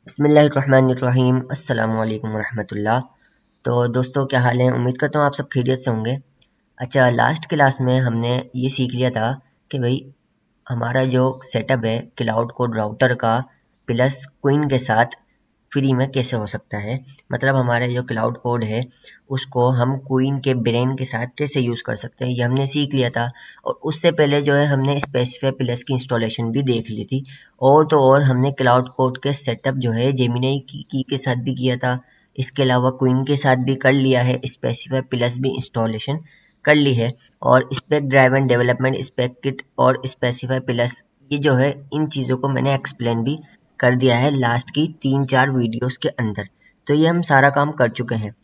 बिस्मिल्लाहिर्रहमानिर्रहीम अस्सलाम वालेकुम रहमतुल्लाह। तो दोस्तों क्या हाल है, उम्मीद करता हूँ आप सब खैरियत से होंगे। अच्छा, लास्ट क्लास में हमने ये सीख लिया था कि भाई हमारा जो सेटअप है क्लाउड कोड राउटर का प्लस क्वीन के साथ फ्री में कैसे हो सकता है। मतलब हमारे जो क्लाउड कोड है उसको हम क्वीन के ब्रेन के साथ कैसे यूज़ कर सकते हैं, ये हमने सीख लिया था। और उससे पहले जो है हमने स्पेसिफाई प्लस की इंस्टॉलेशन भी देख ली थी। और तो और हमने क्लाउड कोड के सेटअप जो है जेमिनी की के साथ भी किया था। इसके अलावा क्वीन के साथ भी कर लिया है, स्पेसिफाई प्लस भी इंस्टॉलेशन कर ली है। और spec driven development, spec kit और स्पेसिफाई प्लस, ये जो है इन चीज़ों को मैंने एक्सप्लेन भी कर दिया है लास्ट की 3-4 वीडियोस के अंदर। तो ये हम सारा काम कर चुके हैं।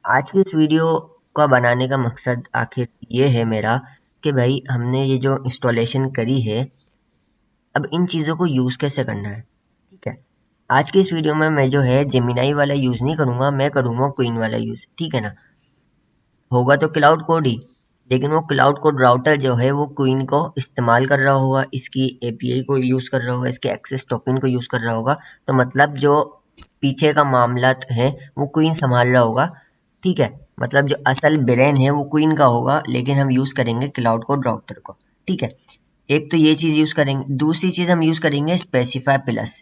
आज की इस वीडियो का बनाने का मकसद आखिर ये है मेरा कि भाई हमने ये जो इंस्टॉलेशन करी है, अब इन चीज़ों को यूज़ कैसे करना है। ठीक है, आज की इस वीडियो में मैं जो है जेमिनाई वाला यूज़ नहीं करूँगा, मैं करूँगा क्वीन वाला यूज़। ठीक है ना। होगा तो क्लाउड कोड ही, लेकिन वो क्लाउड कोड राउटर जो है वो क्वीन को इस्तेमाल कर रहा होगा, इसकी एपीआई को यूज़ कर रहा होगा, इसके एक्सेस टोकन को यूज़ कर रहा होगा। तो मतलब जो पीछे का मामला है वो क्वीन संभाल रहा होगा। ठीक है, मतलब जो असल ब्रेन है वो क्वीन का होगा, लेकिन हम यूज़ करेंगे क्लाउड कोड राउटर को। ठीक है, एक तो ये चीज़ यूज़ करेंगे। दूसरी चीज़ हम यूज़ करेंगे स्पेसिफाई प्लस।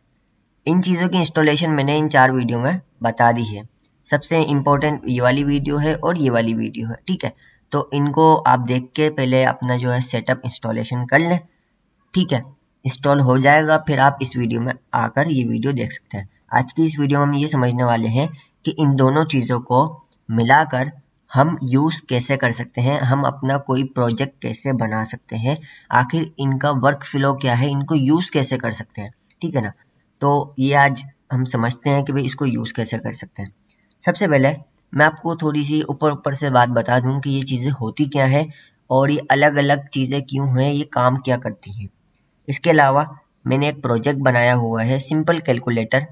इन चीज़ों की इंस्टॉलेशन मैंने इन 4 वीडियो में बता दी है। सबसे इम्पोर्टेंट ये वाली वीडियो है और ये वाली वीडियो है। ठीक है, तो इनको आप देख के पहले अपना जो है सेटअप इंस्टॉलेशन कर लें। ठीक है, इंस्टॉल हो जाएगा फिर आप इस वीडियो में आकर ये वीडियो देख सकते हैं। आज की इस वीडियो में हम ये समझने वाले हैं कि इन दोनों चीज़ों को मिलाकर हम यूज़ कैसे कर सकते हैं, हम अपना कोई प्रोजेक्ट कैसे बना सकते हैं, आखिर इनका वर्क फ्लो क्या है, इनको यूज़ कैसे कर सकते हैं। ठीक है ना। तो ये आज हम समझते हैं कि भाई इसको यूज़ कैसे कर सकते हैं। सबसे पहले मैं आपको थोड़ी सी ऊपर ऊपर से बात बता दूं कि ये चीज़ें होती क्या है और ये अलग अलग चीज़ें क्यों हैं, ये काम क्या करती हैं। इसके अलावा मैंने एक प्रोजेक्ट बनाया हुआ है सिंपल कैलकुलेटर,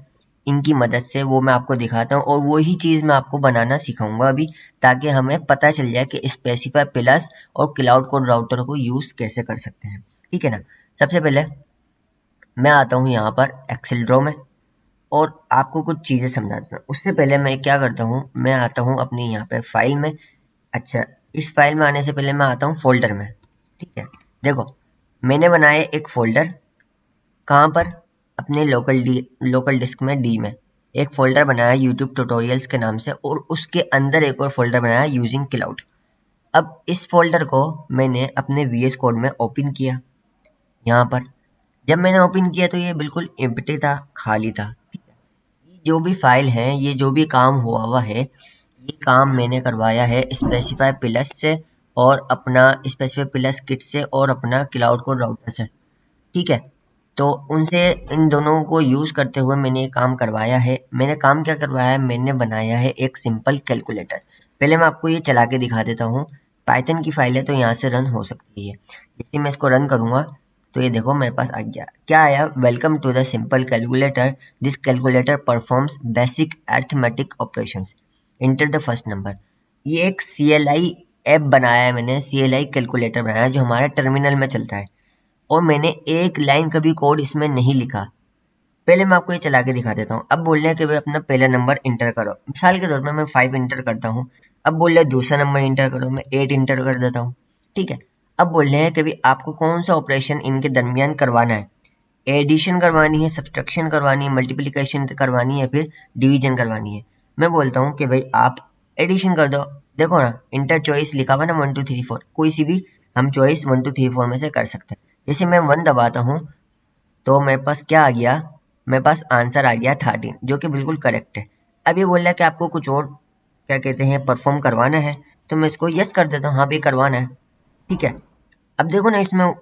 इनकी मदद से वो मैं आपको दिखाता हूँ और वही चीज़ मैं आपको बनाना सिखाऊंगा अभी, ताकि हमें पता चल जाए कि स्पेसिफाई प्लस और क्लाउड कोड राउटर को यूज़ कैसे कर सकते हैं। ठीक है ना। सबसे पहले मैं आता हूँ यहाँ पर एक्सेल ड्रॉ में और आपको कुछ चीज़ें समझाता हूँ। उससे पहले मैं क्या करता हूँ, मैं आता हूँ अपनी यहाँ पे फाइल में। अच्छा, इस फाइल में आने से पहले मैं आता हूँ फोल्डर में। ठीक है, देखो मैंने बनाया एक फोल्डर। कहाँ पर? अपने लोकल डिस्क में डी में एक फोल्डर बनाया यूट्यूब ट्यूटोरियल्स के नाम से, और उसके अंदर एक और फोल्डर बनाया यूजिंग क्लाउड। अब इस फोल्डर को मैंने अपने वीएस कोड में ओपन किया। यहाँ पर जब मैंने ओपन किया तो ये बिल्कुल एम्प्टी था, खाली था। जो भी फाइल है, ये जो भी काम हुआ हुआ है, ये काम मैंने करवाया है स्पेसिफाई प्लस से और अपना स्पेसिफाई प्लस किट से और अपना क्लाउड कोड राउटर से। ठीक है, तो उनसे इन दोनों को यूज़ करते हुए मैंने ये काम करवाया है। मैंने काम क्या करवाया है, मैंने बनाया है एक सिंपल कैलकुलेटर। पहले मैं आपको ये चला के दिखा देता हूँ। पाइथन की फाइल है तो यहाँ से रन हो सकती है। जैसे मैं इसको रन करूँगा तो ये देखो मेरे पास आ गया। क्या आया? Welcome to the simple calculator, this calculator performs basic arithmetic operations, enter the first number. ये एक CLI ऐप बनाया है मैंने, CLI कैलकुलेटर बनाया है जो हमारे टर्मिनल में चलता है। और मैंने एक लाइन कभी कोड इसमें नहीं लिखा। पहले मैं आपको ये चला के दिखा देता हूँ। अब बोल रहे हैं कि भाई अपना पहला नंबर इंटर करो, मिसाल के तौर पे मैं 5 इंटर करता हूँ। अब बोल रहे हैं दूसरा नंबर इंटर करो, मैं 8 इंटर कर देता हूँ। ठीक है, अब बोल रहे हैं कि भाई आपको कौन सा ऑपरेशन इनके दरमियान करवाना है, एडिशन करवानी है, सब्सट्रैक्शन करवानी है, मल्टीप्लिकेशन करवानी है या फिर डिवीजन करवानी है। मैं बोलता हूँ कि भाई आप एडिशन कर दो। देखो ना, इंटर चॉइस लिखा हुआ ना 1 2 3 4, कोई सी भी हम चॉइस 1 2 3 4 में से कर सकते हैं। जैसे मैं 1 दबाता हूँ तो मेरे पास क्या आ गया, मेरे पास आंसर आ गया 13, जो कि बिल्कुल करेक्ट है। अब ये बोल रहा है कि आपको कुछ और क्या कहते हैं परफॉर्म करवाना है, तो मैं इसको यस कर देता हूँ, हाँ भी करवाना है। ठीक है, अब देखो ना, इसमें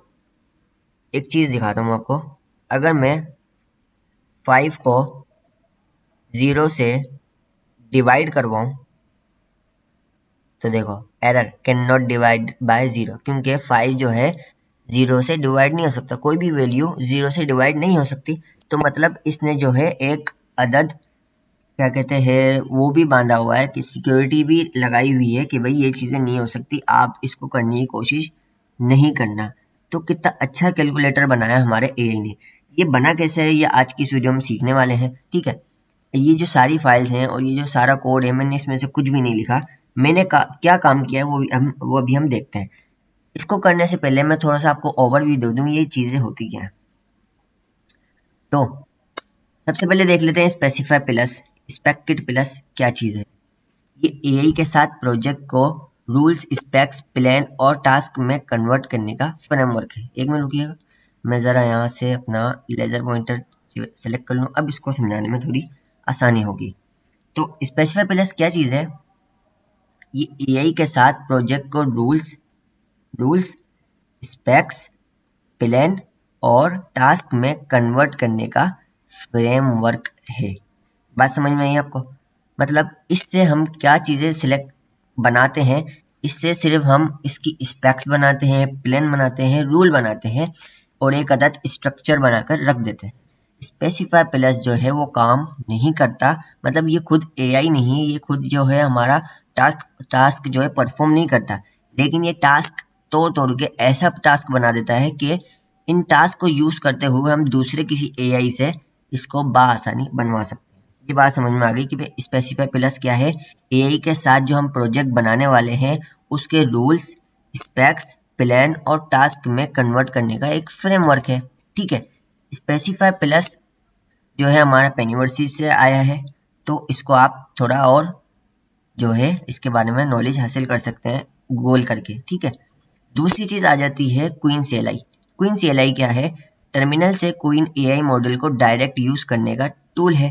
एक चीज दिखाता हूँ आपको। अगर मैं 5 को 0 से डिवाइड करवाऊं तो देखो error, can not divide by 0, क्योंकि 5 जो है 0 से डिवाइड नहीं हो सकता, कोई भी वैल्यू 0 से डिवाइड नहीं हो सकती। तो मतलब इसने जो है एक अदद क्या कहते हैं वो भी बांधा हुआ है, कि सिक्योरिटी भी लगाई हुई है कि भाई ये चीज़ें नहीं हो सकती, आप इसको करने की कोशिश नहीं करना। तो कितना अच्छा कैलकुलेटर बनाया हमारे एआई ने। ये बना कैसे है ये आज की इस वीडियो में सीखने वाले हैं। ठीक है, ये जो सारी फाइल्स हैं और ये जो सारा कोड है, मैंने इसमें से कुछ भी नहीं लिखा। मैंने क्या काम किया है वो अभी हम देखते हैं। इसको करने से पहले मैं थोड़ा सा आपको ओवरव्यू दे दूं ये चीजें होती क्या है। तो सबसे पहले देख लेते हैं स्पेसिफाई प्लस स्पेक प्लस क्या चीज है। ये एआई के साथ प्रोजेक्ट को रूल्स, स्पेक्स, प्लान और टास्क में कन्वर्ट करने का फ्रेमवर्क है। एक मिनट रुकिएगा, मैं ज़रा यहाँ से अपना लेजर पॉइंटर सेलेक्ट कर लूँ, अब इसको समझाने में थोड़ी आसानी होगी। तो स्पेसिफाई प्लस क्या चीज़ है, ये एआई के साथ प्रोजेक्ट को रूल्स, स्पेक्स, प्लान और टास्क में कन्वर्ट करने का फ्रेमवर्क है। बात समझ में आई आपको? मतलब इससे हम क्या चीज़ें सिलेक्ट बनाते हैं, इससे सिर्फ हम इसकी स्पेक्स बनाते हैं, प्लान बनाते हैं, रूल बनाते हैं और एक अदद स्ट्रक्चर बनाकर रख देते हैं। स्पेसिफाई प्लस जो है वो काम नहीं करता, मतलब ये खुद एआई नहीं, ये खुद जो है हमारा टास्क जो है परफॉर्म नहीं करता, लेकिन ये टास्क तोड़ के ऐसा टास्क बना देता है कि इन टास्क को यूज करते हुए हम दूसरे किसी एआई से इसको बआसानी बनवा सकते हैं। ये बात समझ में आ गई कि स्पेसिफाई प्लस क्या है। एआई के साथ जो हम प्रोजेक्ट बनाने वाले हैं उसके रूल्स, स्पेक्स, प्लान और टास्क में कन्वर्ट करने का एक फ्रेमवर्क है। ठीक है, स्पेसिफाई प्लस जो है हमारा पेनिवर्सी से आया है, तो इसको आप थोड़ा और जो है इसके बारे में नॉलेज हासिल कर सकते हैं गूगल करके। ठीक है, दूसरी चीज आ जाती है क्वीन सीएलआई। क्वीन सीएलआई क्या है, टर्मिनल से क्वीन एआई मॉडल को डायरेक्ट यूज करने का टूल है।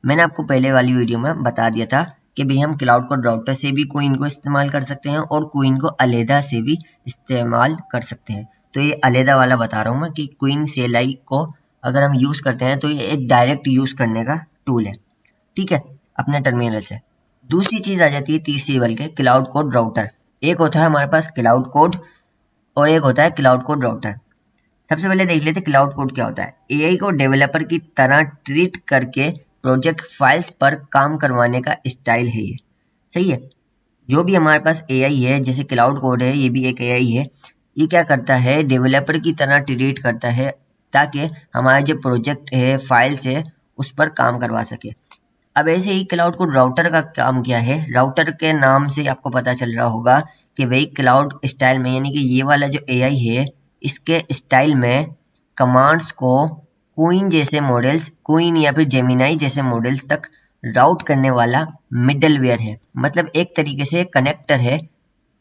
मैंने आपको पहले वाली वीडियो में बता दिया था कि भाई हम क्लाउड कोड राउटर से भी क्वीन को इस्तेमाल कर सकते हैं और क्वीन को अलहदा से भी इस्तेमाल कर सकते हैं। तो ये अलहदा वाला बता रहा हूँ मैं कि क्वीन सीएलआई को अगर हम यूज करते हैं तो ये एक डायरेक्ट यूज करने का टूल है। ठीक है, अपने टर्मिनल से। दूसरी चीज आ जाती है तीसरी लेवल के क्लाउड कोड राउटर। एक होता है हमारे पास क्लाउड कोड और एक होता है क्लाउड कोड राउटर। सबसे पहले देख लेते हैं क्लाउड कोड क्या होता है। एआई को डेवलपर की तरह ट्रीट करके प्रोजेक्ट फाइल्स पर काम करवाने का स्टाइल है ये। सही है, जो भी हमारे पास एआई है, जैसे क्लाउड कोड है, ये भी एक एआई है। ये क्या करता है, डेवलपर की तरह ट्रीट करता है ताकि हमारा जो प्रोजेक्ट है, फाइल्स है, उस पर काम करवा सके। अब ऐसे ही क्लाउड कोड राउटर का काम क्या है, राउटर के नाम से आपको पता चल रहा होगा कि भाई क्लाउड स्टाइल में, यानी कि ये वाला जो एआई है इसके स्टाइल में कमांड्स को क्वीन जैसे मॉडल्स, क्वीन या फिर जेमिनाई जैसे मॉडल्स तक राउट करने वाला मिडलवेयर है, मतलब एक तरीके से कनेक्टर है।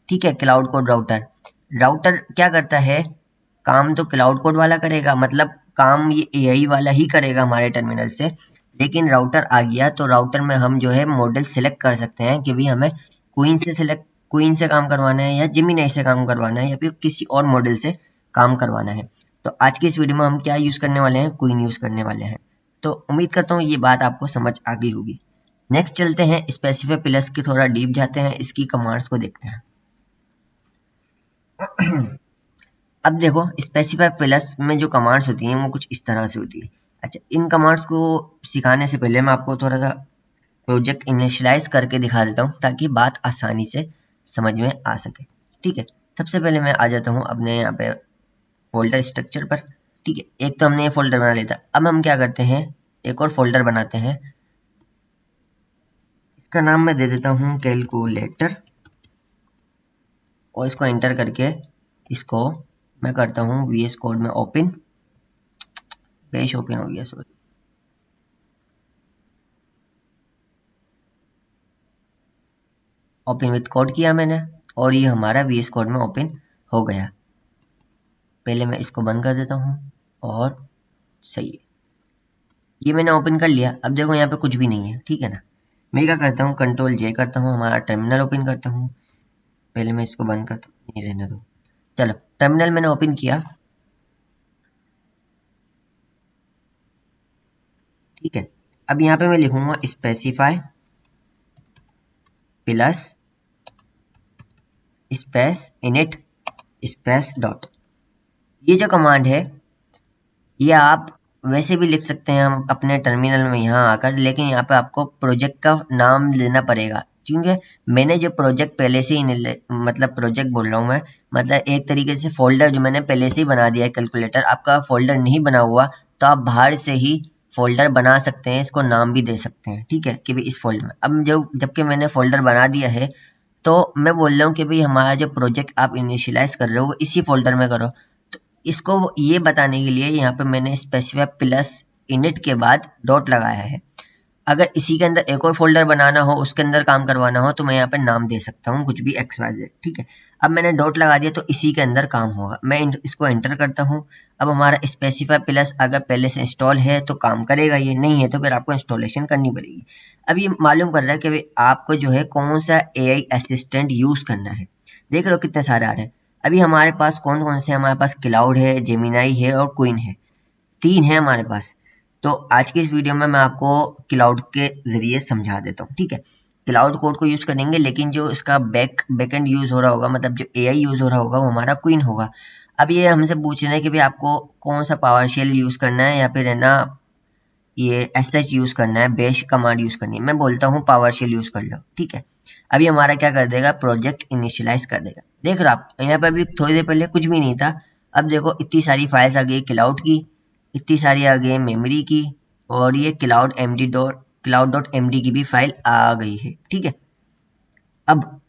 ठीक है, क्लाउड कोड राउटर। राउटर क्या करता है, काम तो क्लाउड कोड वाला करेगा, मतलब काम ये एआई वाला ही करेगा हमारे टर्मिनल से, लेकिन राउटर आ गया तो राउटर में हम जो है मॉडल सेलेक्ट कर सकते हैं कि भाई हमें क्वीन से काम करवाना है या जेमिनी से काम करवाना है या फिर किसी और मॉडल से काम करवाना है। तो आज की इस वीडियो में हम क्या यूज करने वाले हैं, क्वीन यूज करने वाले हैं। तो उम्मीद करता हूँ ये बात आपको समझ आ गई होगी। नेक्स्ट चलते हैं स्पेसिफाई प्लस की थोड़ा डीप जाते हैं, इसकी कमांड्स को देखते हैं। अब देखो स्पेसिफाई प्लस में जो कमांड्स होती हैं वो कुछ इस तरह से होती है। अच्छा, इन कमांड्स को सिखाने से पहले मैं आपको थोड़ा सा प्रोजेक्ट इनिशियलाइज करके दिखा देता हूँ ताकि बात आसानी से समझ में आ सके। ठीक है, सबसे पहले मैं आ जाता हूँ अपने यहाँ पे फोल्डर स्ट्रक्चर पर। ठीक है, एक तो हमने ये फोल्डर बना लिया था, अब हम क्या करते हैं, एक और फोल्डर बनाते हैं। इसका नाम मैं दे देता हूँ कैलकुलेटर और इसको एंटर करके इसको मैं करता हूँ VS कोड में ओपन। पेज ओपन हो गया, सॉरी। ओपन विथ कोड किया मैंने और ये हमारा VS कोड में ओपन हो गया। पहले मैं इसको बंद कर देता हूँ और सही है, ये मैंने ओपन कर लिया। अब देखो यहाँ पे कुछ भी नहीं है, ठीक है ना। मैं क्या करता हूँ, कंट्रोल जे करता हूँ, हमारा टर्मिनल ओपन करता हूँ। पहले मैं इसको बंद करता हूँ, नहीं रहने दो। चलो, टर्मिनल मैंने ओपन किया। ठीक है, अब यहाँ पे मैं लिखूंगा specify plus space init space dot. ये जो कमांड है ये आप वैसे भी लिख सकते हैं हम अपने टर्मिनल में यहाँ आकर, लेकिन यहाँ पे आपको प्रोजेक्ट का नाम लेना पड़ेगा क्योंकि मैंने जो प्रोजेक्ट पहले से ही मतलब प्रोजेक्ट बोल रहा हूँ मैं, मतलब एक तरीके से फोल्डर जो मैंने पहले से ही बना दिया है कैलकुलेटर। आपका फोल्डर नहीं बना हुआ तो आप बाहर से ही फोल्डर बना सकते हैं, इसको नाम भी दे सकते हैं, ठीक है, कि भाई इस फोल्डर में। अब जबकि मैंने फोल्डर बना दिया है, तो मैं बोल रहा हूँ कि भाई हमारा जो प्रोजेक्ट आप इनिशियलाइज कर रहे हो वो इसी फोल्डर में करो। तो इसको ये बताने के लिए यहाँ पे मैंने स्पेसिफाई प्लस इनिट के बाद डॉट लगाया है। अगर इसी के अंदर एक और फोल्डर बनाना हो, उसके अंदर काम करवाना हो, तो मैं यहाँ पे नाम दे सकता हूँ कुछ भी XYZ, ठीक है। अब मैंने डॉट लगा दिया तो इसी के अंदर काम होगा। मैं इसको एंटर करता हूँ। अब हमारा स्पेसिफाई प्लस अगर पहले से इंस्टॉल है तो काम करेगा, ये नहीं है तो फिर आपको इंस्टॉलेशन करनी पड़ेगी। अब ये मालूम कर रहा है कि भाई आपको जो है कौन सा AI असिस्टेंट यूज करना है। देख लो कितने सारे आ रहे हैं। अभी हमारे पास कौन कौन से, हमारे पास क्लाउड है, जेमिनाई है और क्वीन है, 3 है हमारे पास। तो आज की इस वीडियो में मैं आपको क्लाउड के ज़रिए समझा देता हूँ, ठीक है। क्लाउड कोड को यूज़ करेंगे, लेकिन जो इसका बैकएंड यूज़ हो रहा होगा, मतलब जो AI यूज़ हो रहा होगा, वो हमारा क्वीन होगा। अब ये हमसे पूछ रहे हैं कि भाई आपको कौन सा पावर शेल यूज़ करना है या फिर है ना ये SH यूज़ करना है, बैश कमांड यूज़ करनी है। मैं बोलता हूँ पावर शेल यूज़ कर लो, ठीक है। अभी हमारा क्या कर देगा, प्रोजेक्ट इनिशियलाइज कर देगा। देख रहे हो आप, यहाँ पे अभी थोड़ी देर पहले कुछ भी नहीं था। अब देखो इतनी सारी फाइल्स आ गई क्लाउड की, इतनी सारी आ गई मेमोरी की, और ये क्लाउड.md की भी फाइल आ गई है, ठीक है। अब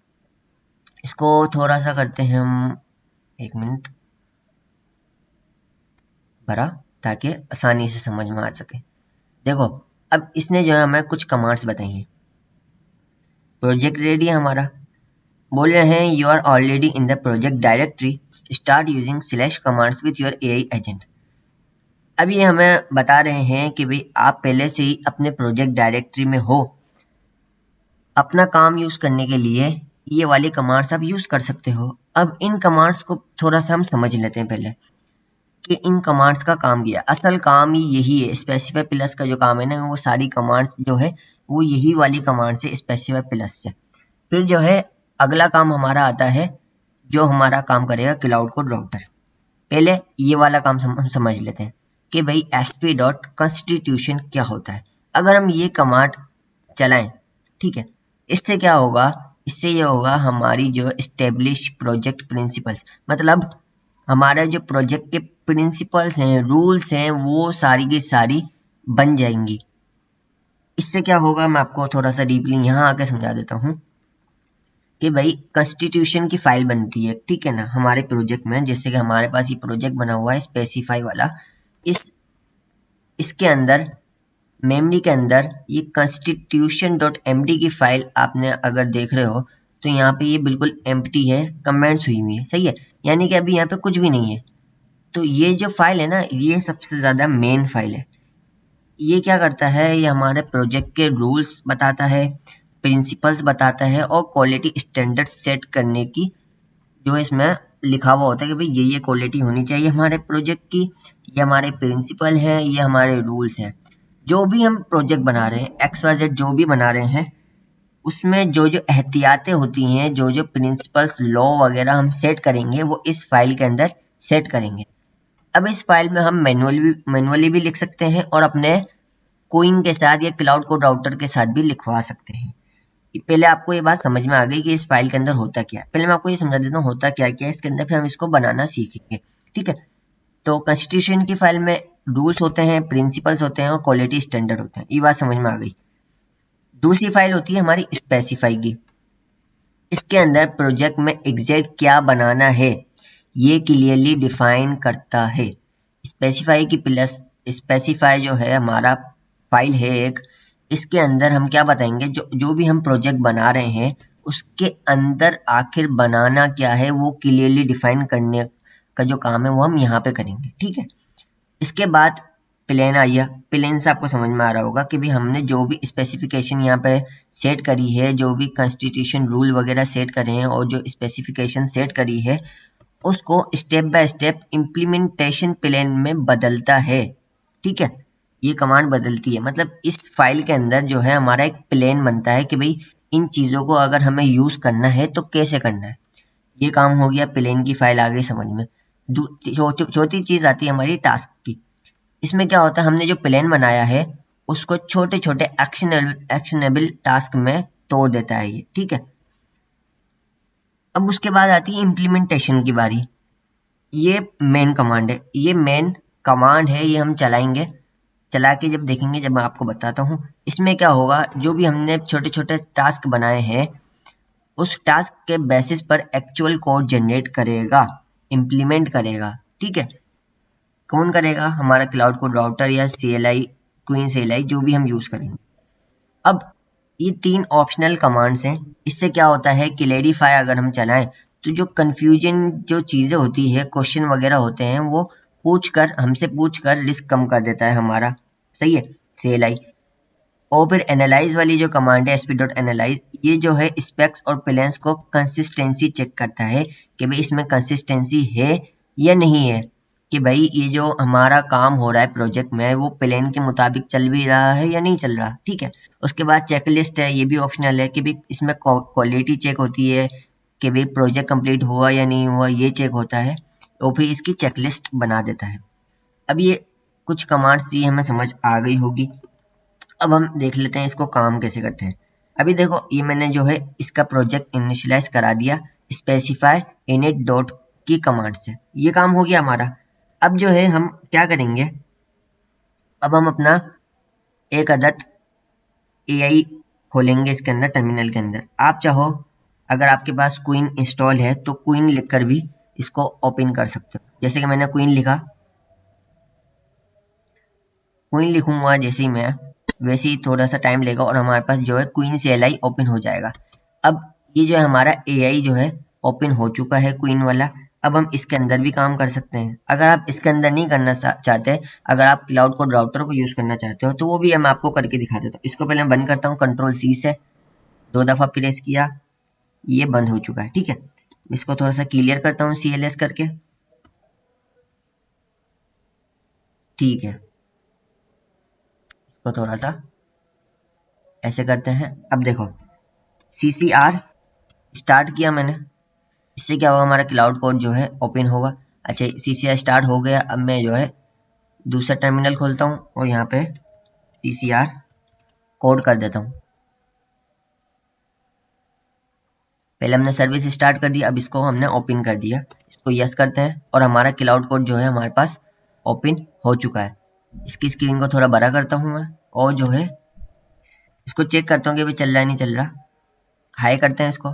इसको थोड़ा सा करते हैं हम, 1 मिनट भरा, ताकि आसानी से समझ में आ सके। देखो, अब इसने जो है हमें कुछ कमांड्स बताई हैं। प्रोजेक्ट रेडी है हमारा, बोल रहे हैं you are already in the project directory, start using slash commands with your AI agent. अब ये हमें बता रहे हैं कि भाई आप पहले से ही अपने प्रोजेक्ट डायरेक्टरी में हो। अपना काम यूज करने के लिए ये वाली कमांड्स आप यूज कर सकते हो। अब इन कमांड्स को थोड़ा सा हम समझ लेते हैं पहले, कि इन कमांड्स का काम क्या है। असल काम ही यही है, स्पेसिफाई प्लस का जो काम है ना, वो सारी कमांड्स जो है वो यही वाली कमांड से, स्पेसिफाई प्लस से। फिर जो है अगला काम हमारा आता है, जो हमारा काम करेगा क्लाउड कोड राउटर। पहले ये वाला काम हम समझ लेते हैं कि भाई sp.constitution क्या होता है। अगर हम ये कमांड चलाएं, ठीक है, इससे क्या होगा, इससे ये होगा हमारी जो एस्टेब्लिश प्रोजेक्ट प्रिंसिपल्स, मतलब हमारा जो प्रोजेक्ट के प्रिंसिपल्स हैं, रूल्स हैं, वो सारी की सारी बन जाएंगी। इससे क्या होगा मैं आपको थोड़ा सा डीपली यहाँ आके समझा देता हूँ कि भाई कॉन्स्टिट्यूशन की फाइल बनती है, ठीक है ना, हमारे प्रोजेक्ट में। जैसे कि हमारे पास ये प्रोजेक्ट बना हुआ है स्पेसिफाई वाला, इसके अंदर मेमोरी के अंदर ये constitution.md की फाइल आपने अगर देख रहे हो, तो यहाँ पे ये बिल्कुल एम्प्टी है, कमेंट्स हुई हुई है, सही है, यानी कि अभी यहाँ पे कुछ भी नहीं है। तो ये जो फाइल है ना, ये सबसे ज्यादा मेन फाइल है। ये क्या करता है, ये हमारे प्रोजेक्ट के रूल्स बताता है, प्रिंसिपल्स बताता है, और क्वालिटी स्टैंडर्ड सेट करने की जो इसमें लिखा हुआ होता है कि भाई ये क्वालिटी होनी चाहिए हमारे प्रोजेक्ट की, ये हमारे प्रिंसिपल है, ये हमारे रूल्स हैं। जो भी हम प्रोजेक्ट बना रहे हैं, XYZ जो भी बना रहे हैं, उसमें जो जो एहतियातें होती हैं, जो जो प्रिंसिपल्स लॉ वगैरह हम सेट करेंगे, वो इस फाइल के अंदर सेट करेंगे। अब इस फाइल में हम मैनुअली भी लिख सकते हैं, और अपने कोइंग के साथ या क्लाउड कोड राउटर के साथ भी लिखवा सकते हैं। पहले आपको ये बात समझ में आ गई कि इस फाइल के अंदर होता क्या है। पहले मैं आपको ये समझा देता हूँ होता क्या क्या है इसके अंदर, फिर हम इसको बनाना सीखेंगे, ठीक है। तो कॉन्स्टिट्यूशन की फाइल में रूल्स होते हैं, प्रिंसिपल्स होते हैं, और क्वालिटी स्टैंडर्ड होते हैं। ये बात समझ में आ गई। दूसरी फाइल होती है हमारी स्पेसिफाई की। इसके अंदर प्रोजेक्ट में एग्जैक्ट क्या बनाना है ये क्लियरली डिफाइन करता है। स्पेसिफाई की प्लस स्पेसिफाई जो है हमारा फाइल है एक, इसके अंदर हम क्या बताएंगे, जो भी हम प्रोजेक्ट बना रहे हैं उसके अंदर आखिर बनाना क्या है वो क्लियरली डिफाइन करने का जो काम है वो हम यहाँ पे करेंगे, ठीक है। इसके बाद प्लेन आइए, प्लेन से आपको समझ में आ रहा होगा कि भाई हमने जो भी स्पेसिफिकेशन यहाँ पे सेट करी है, जो भी कॉन्स्टिट्यूशन रूल वगैरह सेट करे हैं, और जो स्पेसिफिकेशन सेट करी है, उसको step by step implementation plan में बदलता है, ठीक है। ये कमांड बदलती है, मतलब इस फाइल के अंदर जो है हमारा एक प्लान बनता है कि भाई इन चीज़ों को अगर हमें यूज़ करना है तो कैसे करना है। ये काम हो गया, प्लेन की फाइल आ गई समझ में। चौथी चीज़ आती है हमारी टास्क की। इसमें क्या होता है, हमने जो प्लान बनाया है उसको छोटे छोटे एक्शनेबल टास्क में तोड़ देता है ये, ठीक है। अब उसके बाद आती है इम्प्लीमेंटेशन की बारी। ये मेन कमांड है, ये मेन कमांड है ये हम चलाएंगे, चला के जब देखेंगे, जब मैं आपको बताता हूँ इसमें क्या होगा। जो भी हमने छोटे छोटे टास्क बनाए हैं उस टास्क के बेसिस पर एक्चुअल कोड जनरेट करेगा, इम्प्लीमेंट करेगा। ठीक है, कौन करेगा? हमारा क्लाउड कोड राउटर या CLI, क्वीन CLI, जो भी हम यूज करेंगे। अब ये 3 ऑप्शनल कमांड्स हैं। इससे क्या होता है, क्लेरिफाई अगर हम चलाएं तो जो कंफ्यूजन जो चीज़ें होती है, क्वेश्चन वगैरह होते हैं, वो हमसे पूछ कर रिस्क कम कर देता है हमारा। सही है, CLI। और फिर एनालाइज वाली जो कमांड है sp.analyze, ये जो है स्पेक्स और प्लेन्स को कंसिस्टेंसी चेक करता है कि भाई इसमें कंसिस्टेंसी है या नहीं है, कि भाई ये जो हमारा काम हो रहा है प्रोजेक्ट में वो प्लान के मुताबिक चल भी रहा है या नहीं चल रहा। ठीक है, उसके बाद चेकलिस्ट है, ये भी ऑप्शनल है कि भाई इसमें क्वालिटी चेक होती है कि भाई प्रोजेक्ट कंप्लीट हुआ या नहीं हुआ, ये चेक होता है, और फिर इसकी चेकलिस्ट बना देता है। अब ये कुछ कमांड्स ये हमें समझ आ गई होगी। अब हम देख लेते हैं इसको काम कैसे करते हैं। अभी देखो, ये मैंने जो है इसका प्रोजेक्ट इनिशियलाइज करा दिया स्पेसिफाई इनिट डॉट की कमांड से, ये काम हो गया हमारा। अब जो है हम क्या करेंगे, अब हम अपना एक अदद AI खोलेंगे इसके अंदर, टर्मिनल के अंदर। आप चाहो, अगर आपके पास क्वीन इंस्टॉल है तो क्वीन लिखकर भी इसको ओपन कर सकते हो। जैसे कि मैंने क्वीन लिखा, क्वीन लिखूंगा जैसे ही मैं, वैसे ही थोड़ा सा टाइम लेगा और हमारे पास जो है क्वीन CLI ओपन हो जाएगा। अब ये जो है हमारा AI जो है ओपन हो चुका है, क्वीन वाला। अब हम इसके अंदर भी काम कर सकते हैं। अगर आप इसके अंदर नहीं करना चाहते, अगर आप क्लाउड कोड राउटर को यूज करना चाहते हो तो वो भी हम आपको करके दिखा देता हूँ। इसको पहले मैं बंद करता हूँ, Ctrl+C से 2 दफा प्रेस किया, ये बंद हो चुका है। ठीक है, इसको थोड़ा सा क्लियर करता हूँ CLS करके। ठीक है, इसको थोड़ा सा ऐसे करते हैं। अब देखो, CCR स्टार्ट किया मैंने, इससे क्या होगा, हमारा क्लाउड कोड जो है ओपन होगा। अच्छा, CCR स्टार्ट हो गया। अब मैं जो है दूसरा टर्मिनल खोलता हूँ और यहाँ पे CCR कोड कर देता हूँ। पहले हमने सर्विस स्टार्ट कर दी, अब इसको हमने ओपन कर दिया। इसको यस करते हैं और हमारा क्लाउड कोड जो है हमारे पास ओपन हो चुका है। इसकी स्क्रीन को थोड़ा बड़ा करता हूँ मैं, और जो है इसको चेक करता हूँ कि भाई चल रहा है नहीं चल रहा। हाई करते हैं इसको,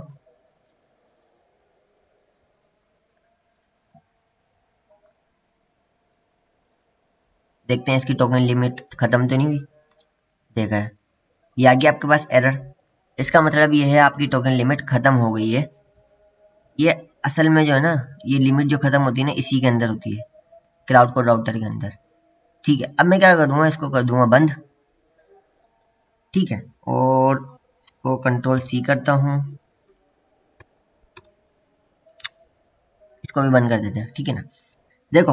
देखते हैं इसकी टोकन लिमिट खत्म तो नहीं हुई। देखा है, ये आ गया आपके पास एरर। इसका मतलब ये है आपकी टोकन लिमिट खत्म हो गई है। ये असल में जो है ना, ये लिमिट जो खत्म होती है ना, इसी के अंदर होती है, क्लाउड कोड राउटर के अंदर। ठीक है, अब मैं क्या कर दूंगा, इसको कर दूंगा बंद। ठीक है, और इसको Ctrl+C करता हूँ, इसको भी बंद कर देते हैं। ठीक है ना, देखो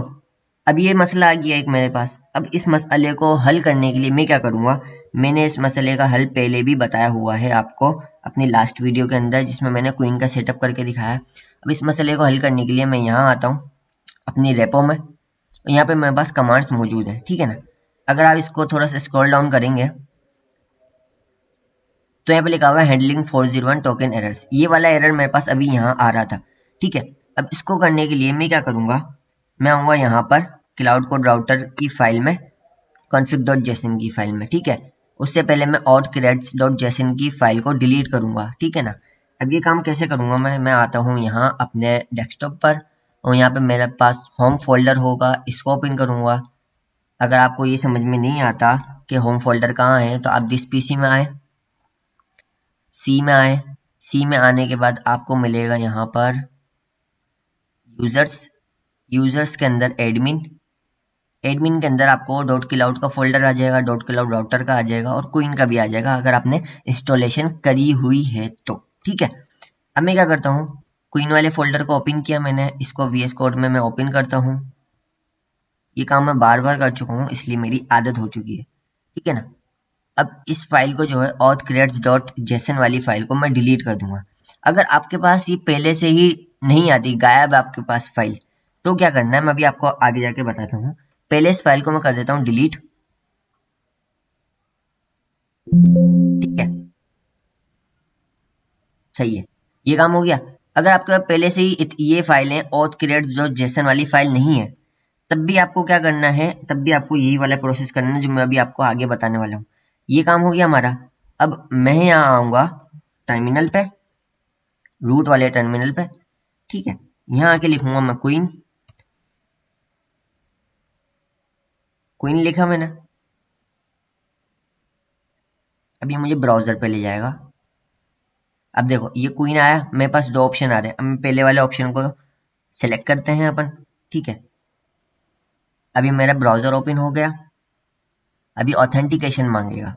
अब ये मसला आ गया एक मेरे पास। अब इस मसले को हल करने के लिए मैं क्या करूंगा, मैंने इस मसले का हल पहले भी बताया हुआ है आपको अपनी लास्ट वीडियो के अंदर, जिसमें मैंने क्वीन का सेटअप करके दिखाया। अब इस मसले को हल करने के लिए मैं यहाँ आता हूँ अपनी रेपो में, यहाँ पे मेरे पास कमांड्स मौजूद है। ठीक है ना, अगर आप इसको थोड़ा सा स्क्रॉल डाउन करेंगे तो यहाँ पे लिखा हुआ है हैंडलिंग 401 टोकन एरर्स, ये वाला एरर मेरे पास अभी यहाँ आ रहा था। ठीक है, अब इसको करने के लिए मैं क्या करूंगा, मैं आऊंगा यहाँ पर क्लाउड कोड राउटर की फाइल में, config.json की फाइल में। ठीक है, उससे पहले मैं auth-creds.json की फाइल को डिलीट करूंगा। ठीक है ना, अब ये काम कैसे करूंगा, मैं आता हूँ यहाँ अपने डेस्कटॉप पर, और यहाँ पे मेरे पास होम फोल्डर होगा, इसको ओपन करूंगा। अगर आपको ये समझ में नहीं आता कि होम फोल्डर कहाँ है तो आप दिस पीसी में आए, सी में आए। सी में आने के बाद आपको मिलेगा यहाँ पर यूजर्स, यूजर्स के अंदर एडमिन, एडमिन के अंदर आपको डॉट क्लाउड का फोल्डर आ जाएगा, डॉट क्लाउड राउटर का आ जाएगा और क्वीन का भी आ जाएगा अगर आपने इंस्टॉलेशन करी हुई है तो। ठीक है, अब मैं क्या करता हूँ, क्वीन वाले फोल्डर को ओपन किया मैंने, इसको VS कोड में मैं ओपन करता हूँ। ये काम मैं बार बार कर चुका हूँ इसलिए मेरी आदत हो चुकी है। ठीक है ना, अब इस फाइल को जो है auth-creds.json वाली फाइल को मैं डिलीट कर दूंगा। अगर आपके पास ये पहले से ही नहीं आती, गायब है आपके पास फाइल, तो क्या करना है मैं अभी आपको आगे जाके बताता हूँ। पहले इस फाइल को मैं कर देता हूँ डिलीट। ठीक है, सही है, ये काम हो गया। अगर आपके पास पहले से ही ये फाइल है auth-creds.json वाली फाइल नहीं है तब भी आपको क्या करना है, तब भी आपको यही वाला प्रोसेस करना है जो मैं अभी आपको आगे बताने वाला हूँ। ये काम हो गया हमारा। अब मैं यहाँ आऊँगा टर्मिनल पे, रूट वाले टर्मिनल पे, ठीक है। यहाँ आके लिखूंगा मैं क्वीन, क्वीन लिखा मैंने। अब ये मुझे ब्राउजर पे ले जाएगा। अब देखो ये क्वीन आया, मेरे पास दो ऑप्शन आ रहे हैं। अब मैं पहले वाले ऑप्शन को सिलेक्ट करते हैं अपन, ठीक है। अभी मेरा ब्राउजर ओपन हो गया। अभी ऑथेंटिकेशन मांगेगा।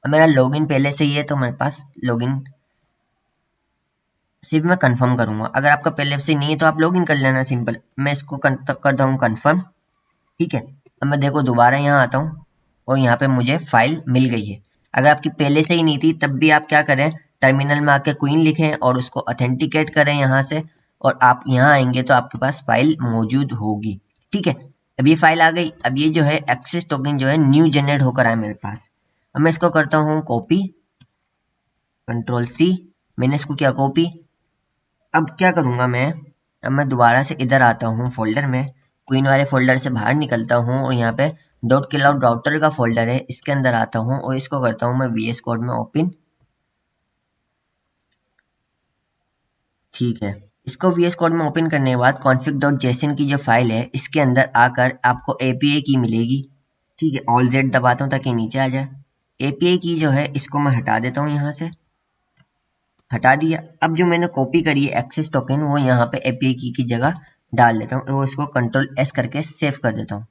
अब मेरा लॉगिन पहले से ही है तो मेरे पास लॉगिन सिर्फ मैं कंफर्म करूंगा। अगर आपका पहले से नहीं है तो आप लॉगिन कर लेना सिंपल। मैं इसको करता हूँ कंफर्म, ठीक है। अब मैं देखो दोबारा यहाँ आता हूँ और यहाँ पे मुझे फाइल मिल गई है। अगर आपकी पहले से ही नहीं थी तब भी आप क्या करें, टर्मिनल में आके क्वीन लिखें और उसको ऑथेंटिकेट करें यहाँ से, और आप यहाँ आएंगे तो आपके पास फाइल मौजूद होगी, ठीक है। अब ये फाइल आ गई। अब ये जो है एक्सेस टोकन जो है न्यू जनरेट होकर आया मेरे पास। अब मैं इसको करता हूँ कॉपी, कंट्रोल सी, मैंने इसको किया कॉपी। अब क्या करूंगा मैं, अब मैं दोबारा से इधर आता हूँ फोल्डर में, क्वीन वाले फोल्डर से बाहर निकलता हूँ और यहाँ पे डॉट क्लाउड राउटर का फोल्डर है, इसके अंदर आता हूँ और इसको करता हूँ मैं वीएस कोड में ओपन, ठीक है। इसको वीएस कोड में ओपन करने के बाद config डॉट जेसन की जो फाइल है इसके अंदर आकर आपको एपीआई की मिलेगी, ठीक है। ऑल जेड दबाता हूँ ताकि नीचे आ जाए। एपीआई की जो है इसको मैं हटा देता हूँ, यहाँ से हटा दिया। अब जो मैंने कॉपी करी है एक्सेस टोकन वो यहाँ पे एपीआई की जगह डाल देता हूँ, वो इसको कंट्रोल एस करके सेव कर देता हूँ।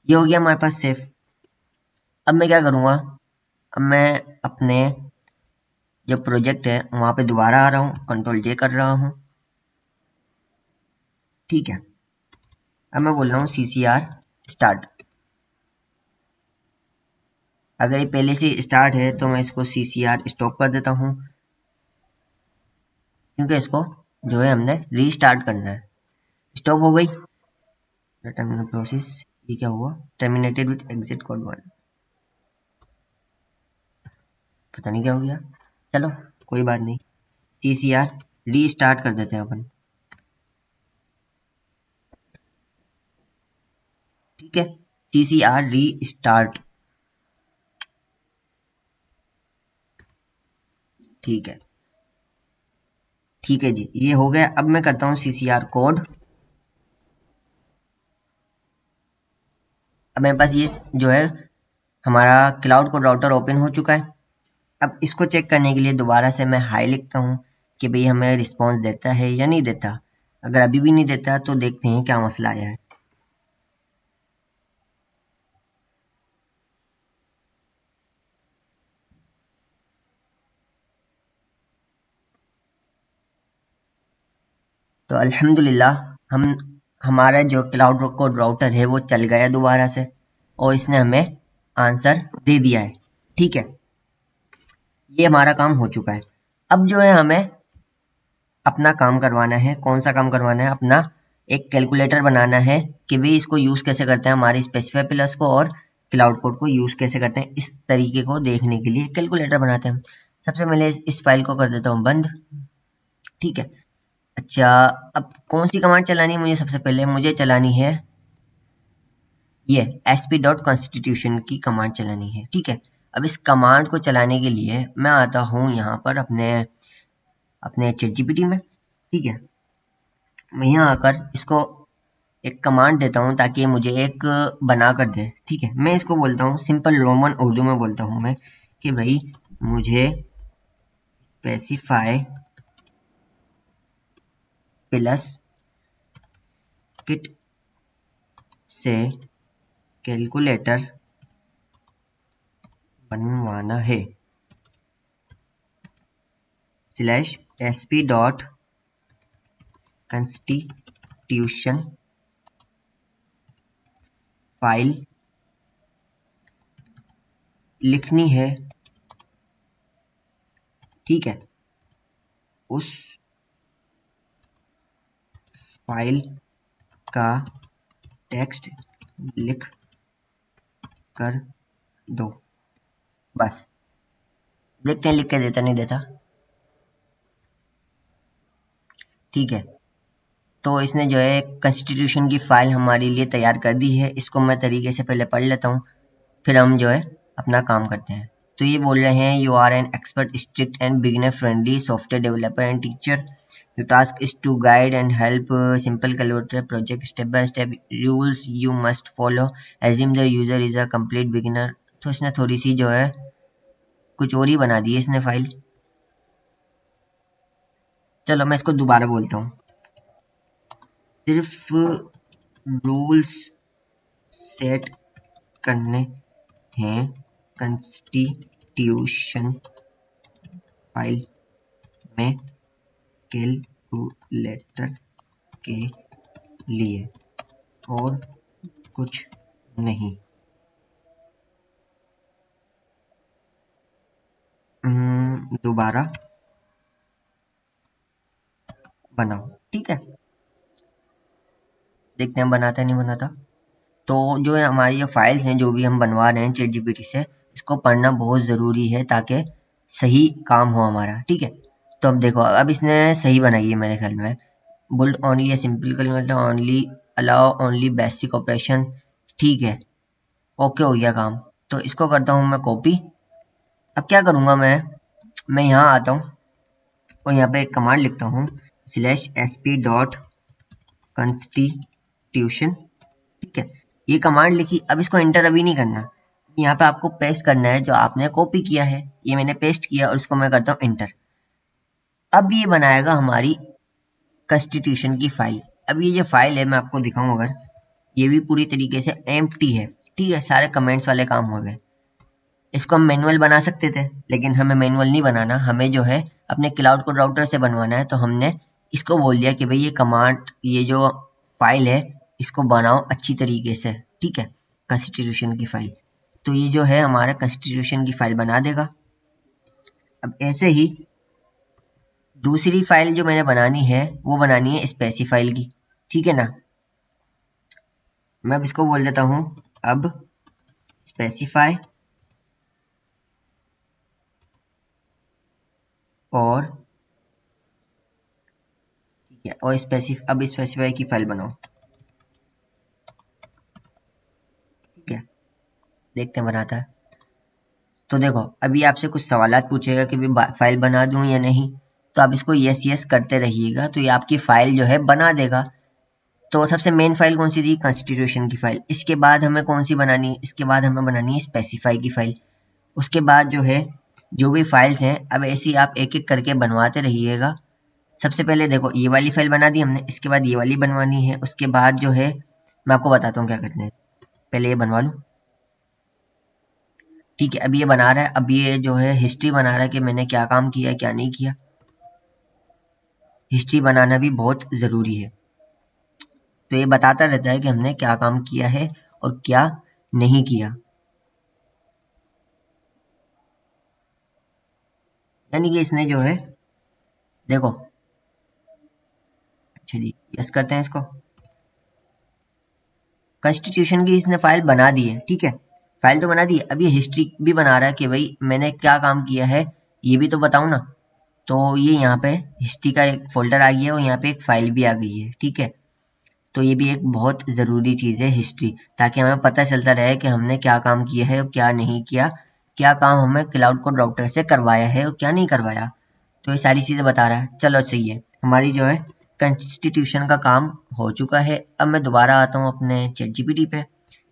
ये हो गया हमारे पास सेव। अब मैं क्या करूँगा, अब मैं अपने जो प्रोजेक्ट है वहाँ पे दोबारा आ रहा हूँ, कंट्रोल जे कर रहा हूँ, ठीक है। अब मैं बोल रहा हूँ CCR स्टार्ट। अगर ये पहले से स्टार्ट है तो मैं इसको CCR स्टॉप कर देता हूँ, क्योंकि इसको जो है हमने रीस्टार्ट करना है। स्टॉप हो गई टर्मिनल प्रोसेस। ये क्या हुआ, टर्मिनेटेड विथ एग्जिट कोड 1, पता नहीं क्या हो गया। चलो कोई बात नहीं, CCR रीस्टार्ट कर देते हैं अपन, ठीक है। CCR रीस्टार्ट, ठीक है, ठीक है जी, ये हो गया। अब मैं करता हूँ CCR कोड। अब मेरे पास ये जो है हमारा क्लाउड कोड राउटर ओपन हो चुका है। अब इसको चेक करने के लिए दोबारा से मैं हाई लिखता हूँ कि भाई हमें रिस्पॉन्स देता है या नहीं देता। अगर अभी भी नहीं देता तो देखते हैं क्या मसला आया है। तो अल्हम्दुलिल्लाह हम हमारा जो क्लाउड कोड राउटर है वो चल गया दोबारा से, और इसने हमें आंसर दे दिया है, ठीक है। ये हमारा काम हो चुका है। अब जो है हमें अपना काम करवाना है। कौन सा काम करवाना है, अपना एक कैलकुलेटर बनाना है कि भाई इसको यूज कैसे करते हैं, हमारे स्पेसिफाई प्लस को और क्लाउड कोड को यूज कैसे करते हैं, इस तरीके को देखने के लिए कैलकुलेटर बनाते हैं। सबसे पहले इस फाइल को कर देता हूँ बंद, ठीक है। अच्छा, अब कौन सी कमांड चलानी है मुझे, सबसे पहले मुझे चलानी है ये sp.constitution की कमांड चलानी है, ठीक है। अब इस कमांड को चलाने के लिए मैं आता हूँ यहाँ पर अपने अपने ChatGPT में, ठीक है। मैं यहाँ आकर इसको एक कमांड देता हूँ ताकि ये मुझे एक बना कर दे, ठीक है। मैं इसको बोलता हूँ सिंपल रोमन उर्दू में बोलता हूँ मैं कि भाई मुझे स्पेसिफाई प्लस किट से कैलकुलेटर बनवाना है slash SP dot constitution file लिखनी है, ठीक है। उस फाइल का टेक्स्ट लिख कर दो, बस। देखते हैं लिख के देता नहीं देता, ठीक है। तो इसने जो है कॉन्स्टिट्यूशन की फाइल हमारे लिए तैयार कर दी है। इसको मैं तरीके से पहले पढ़ लेता हूँ, फिर हम जो है अपना काम करते हैं। तो ये बोल रहे हैं, you are an expert, strict and beginner friendly software developer and teacher. Your task is to guide and help simple collaborative project step by step. Rules you must follow. Assume the user is a complete beginner. तो इसने थोड़ी सी जो है कुछ और ही बना दी है इसने फाइल। चलो मैं इसको दोबारा बोलता हूँ। सिर्फ रूल्स सेट करने हैं कॉन्स्टिट्यूशन फाइल में कैलकुलेटर के लिए, और कुछ नहीं। दोबारा बनाओ, ठीक है। देखते हैं बनाता है नहीं बनाता। तो जो हमारी ये फाइल्स हैं जो भी हम बनवा रहे हैं चैट जीपीटी से, इसको पढ़ना बहुत ज़रूरी है ताकि सही काम हो हमारा, ठीक है। तो अब देखो, अब इसने सही बनाई है मेरे ख्याल में। Built only a simple calculator, only allow only basic operation, ठीक है, ओके हो गया काम। तो इसको करता हूँ मैं कॉपी। अब क्या करूँगा मैं यहाँ आता हूँ और यहाँ पे एक कमांड लिखता हूँ /sp.constitution, ठीक है। ये कमांड लिखी। अब इसको एंटर अभी नहीं करना, यहाँ पे आपको पेस्ट करना है जो आपने कॉपी किया है। ये मैंने पेस्ट किया और इसको मैं करता हूँ एंटर। अब ये बनाएगा हमारी कॉन्स्टिट्यूशन की फाइल। अब ये जो फाइल है मैं आपको दिखाऊं, अगर ये भी पूरी तरीके से एम्प्टी है, ठीक है, सारे कमेंट्स वाले काम हो गए। इसको हम मैनुअल बना सकते थे, लेकिन हमें मैनुअल नहीं बनाना, हमें जो है अपने क्लाउड कोड राउटर से बनवाना है। तो हमने इसको बोल दिया कि भाई ये कमांड, ये जो फाइल है इसको बनाओ अच्छी तरीके से, ठीक है, कॉन्स्टिट्यूशन की फाइल। तो ये जो है हमारा कॉन्स्टिट्यूशन की फाइल बना देगा। अब ऐसे ही दूसरी फाइल जो मैंने बनानी है वो बनानी है स्पेसिफाइल की, ठीक है ना। मैं अब इसको बोल देता हूँ अब स्पेसिफाई, और ठीक है, और अब स्पेसिफाई की फाइल बनाओ, ठीक है। देखते हैं बनाता है। तो देखो अभी आपसे कुछ सवालात पूछेगा कि भाई फाइल बना दूं या नहीं, तो आप इसको यस यस करते रहिएगा, तो ये आपकी फाइल जो है बना देगा। तो सबसे मेन फाइल कौन सी थी? कॉन्स्टिट्यूशन की फाइल। इसके बाद हमें कौन सी बनानी है? इसके बाद हमें बनानी है स्पेसिफाई की फाइल। उसके बाद जो है जो भी फाइल्स हैं, अब ऐसी आप एक एक करके बनवाते रहिएगा। सबसे पहले देखो ये वाली फाइल बना दी हमने, इसके बाद ये वाली बनवानी है। उसके बाद जो है मैं आपको बताता हूँ क्या करते हैं। पहले ये बनवा लूँ, ठीक है। अब ये बना रहा है, अब ये जो है हिस्ट्री बना रहा है कि मैंने क्या काम किया क्या नहीं किया। हिस्ट्री बनाना भी बहुत ज़रूरी है। तो ये बताता रहता है कि हमने क्या काम किया है और क्या नहीं किया। यानी कि इसने जो है, देखो, अच्छा जी, यस करते हैं इसको। कॉन्स्टिट्यूशन की इसने फाइल बना दी है, ठीक है, फाइल तो बना दी है। अब ये हिस्ट्री भी बना रहा है कि भाई मैंने क्या काम किया है ये भी तो बताऊं ना। तो ये यहाँ पे हिस्ट्री का एक फोल्डर आ गया है और यहाँ पे एक फाइल भी आ गई है, ठीक है। तो ये भी एक बहुत ज़रूरी चीज़ है हिस्ट्री, ताकि हमें पता चलता रहे कि हमने क्या काम किया है और क्या नहीं किया, क्या काम हमें क्लाउड कोड राउटर से करवाया है और क्या नहीं करवाया। तो ये सारी चीज़ें बता रहा है। चलो सही है, हमारी जो है कॉन्स्टिट्यूशन का काम हो चुका है। अब मैं दोबारा आता हूँ अपने चैट जीपीटी पे।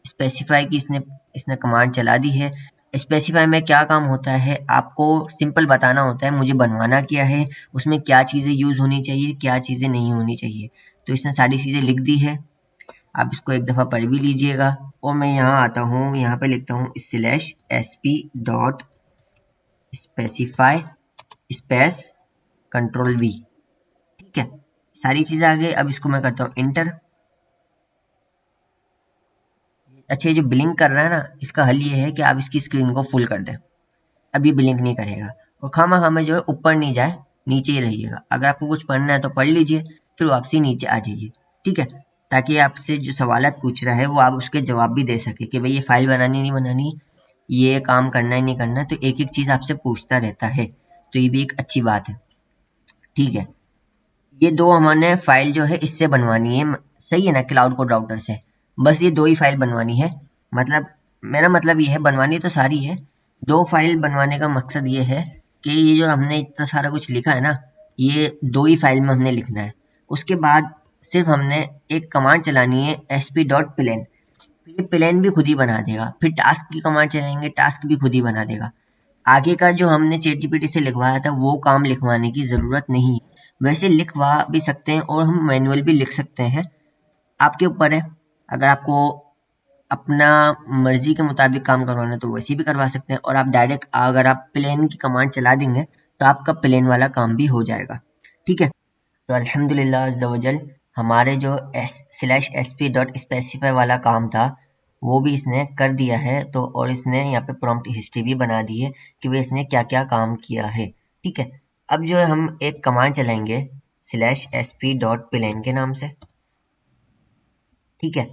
स्पेसिफाई की इसने इसने कमांड चला दी है। स्पेसिफाई में क्या काम होता है, आपको सिंपल बताना होता है मुझे बनवाना क्या है, उसमें क्या चीज़ें यूज़ होनी चाहिए क्या चीज़ें नहीं होनी चाहिए। तो इसने सारी चीज़ें लिख दी है। आप इसको एक दफ़ा पढ़ भी लीजिएगा। और मैं यहाँ आता हूँ, यहाँ पे लिखता हूँ /sp.specify स्पेस Ctrl+V, ठीक है, सारी चीज़ें आ गई। अब इसको मैं करता हूँ इंटर। अच्छा, ये जो ब्लिंक कर रहा है ना, इसका हल ये है कि आप इसकी स्क्रीन को फुल कर दें। अब ये ब्लिंक नहीं करेगा और खामा खामा जो है ऊपर नहीं जाए, नीचे ही रहिएगा। अगर आपको कुछ पढ़ना है तो पढ़ लीजिए, फिर वापसी नीचे आ जाइए, ठीक है, ताकि आपसे जो सवालत पूछ रहा है वो आप उसके जवाब भी दे सके कि भाई ये फाइल बनानी नहीं बनानी, ये काम करना है नहीं करना। तो एक एक चीज़ आपसे पूछता रहता है, तो ये भी एक अच्छी बात है, ठीक है। ये दो हमने फाइल जो है इससे बनवानी है, सही है ना, क्लाउड कोड राउटर से। बस ये दो ही फाइल बनवानी है, मतलब मेरा मतलब ये है, बनवानी तो सारी है, दो फाइल बनवाने का मकसद ये है कि ये जो हमने इतना सारा कुछ लिखा है ना, ये दो ही फाइल में हमने लिखना है। उसके बाद सिर्फ हमने एक कमांड चलानी है sp.plen, ये प्लेन भी खुद ही बना देगा। फिर टास्क की कमांड चलाएंगे, टास्क भी खुद ही बना देगा। आगे का जो हमने चैट जीपीटी से लिखवाया था वो काम लिखवाने की ज़रूरत नहीं है। वैसे लिखवा भी सकते हैं और हम मैनुअल भी लिख सकते हैं, आपके ऊपर है। अगर आपको अपना मर्जी के मुताबिक काम करवाना है तो वैसे भी करवा सकते हैं, और आप डायरेक्ट अगर आप प्लेन की कमांड चला देंगे तो आपका प्लेन वाला काम भी हो जाएगा। ठीक है, तो अल्हम्दुलिल्लाह अज़्ज़वजल हमारे जो /sp.specify वाला काम था वो भी इसने कर दिया है। तो और इसने यहाँ पे प्रॉम्प्ट हिस्ट्री भी बना दी है कि भाई इसने क्या क्या काम किया है। ठीक है, अब जो है हम एक कमांड चलाएंगे /sp.plen के नाम से। ठीक है,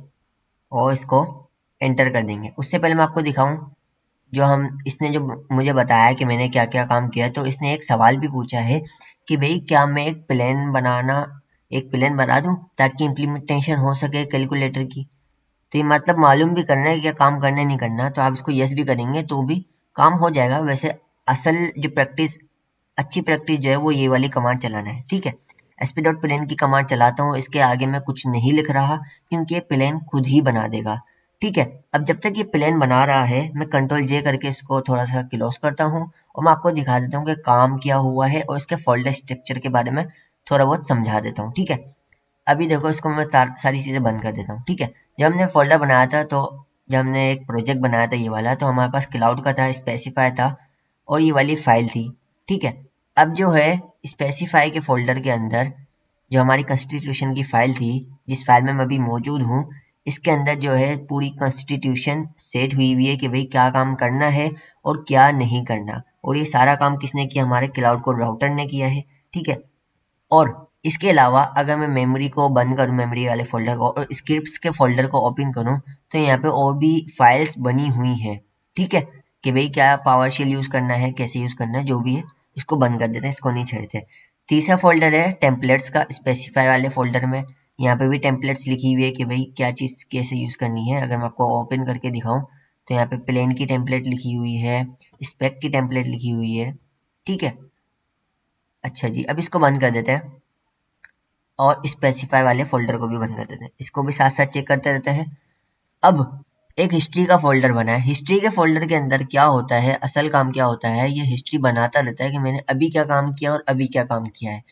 और इसको एंटर कर देंगे। उससे पहले मैं आपको दिखाऊं, जो हम इसने जो मुझे बताया कि मैंने क्या क्या काम किया, तो इसने एक सवाल भी पूछा है कि भाई क्या मैं एक प्लान बना दूं ताकि इम्प्लीमेंटेशन हो सके कैलकुलेटर की। तो ये मतलब मालूम भी करना है कि क्या काम करना है नहीं करना, तो आप इसको यस भी करेंगे तो भी काम हो जाएगा। वैसे असल जो प्रैक्टिस, अच्छी प्रैक्टिस जो है वो ये वाली कमांड चलाना है। ठीक है, sp.plen की कमांड चलाता हूँ, इसके आगे मैं कुछ नहीं लिख रहा क्योंकि ये प्लेन खुद ही बना देगा। ठीक है, अब जब तक ये प्लेन बना रहा है मैं कंट्रोल जे करके इसको थोड़ा सा क्लोज करता हूँ और मैं आपको दिखा देता हूँ कि काम क्या हुआ है और इसके फोल्डर स्ट्रक्चर के बारे में थोड़ा बहुत समझा देता हूँ। ठीक है, अभी देखो इसको मैं सारी चीज़ें बंद कर देता हूँ। ठीक है, जब हमने फोल्डर बनाया था, तो जब हमने एक प्रोजेक्ट बनाया था ये वाला, तो हमारे पास क्लाउड का था, स्पेसिफाई था और ये वाली फाइल थी। ठीक है, अब जो है स्पेसिफाई के फोल्डर के अंदर जो हमारी कॉन्स्टिट्यूशन की फाइल थी, जिस फाइल में मैं अभी मौजूद हूँ, इसके अंदर जो है पूरी कॉन्स्टिट्यूशन सेट हुई हुई है कि भाई क्या काम करना है और क्या नहीं करना। और ये सारा काम किसने किया? हमारे क्लाउड कोड राउटर ने किया है। ठीक है, और इसके अलावा अगर मैं मेमोरी को बंद करूं, मेमोरी वाले फोल्डर को, और स्क्रिप्ट्स के फोल्डर को ओपन करूं, तो यहाँ पे और भी फाइल्स बनी हुई हैं। ठीक है, कि भाई क्या पावर शेल यूज करना है, कैसे यूज करना है, जो भी है इसको बंद कर देते हैं, इसको नहीं छेड़ते। तीसरा फोल्डर है टेम्पलेट्स का, स्पेसिफाई वाले फोल्डर में यहाँ पे भी टेम्पलेट्स लिखी हुई है कि भाई क्या चीज़ कैसे यूज करनी है। अगर मैं आपको ओपन करके दिखाऊं तो यहाँ पे प्लेन की टेम्पलेट लिखी हुई है, स्पेक की टेम्पलेट लिखी हुई है। ठीक है, अच्छा जी, अब इसको बंद कर देते हैं और स्पेसिफाई वाले फोल्डर को भी बंद कर देते हैं। इसको भी साथ साथ चेक करते रहते हैं। अब एक हिस्ट्री का फोल्डर बना है। हिस्ट्री के फोल्डर के अंदर क्या होता है, असल काम क्या होता है, ये हिस्ट्री बनाता रहता है कि मैंने अभी क्या काम किया और अभी क्या काम किया है।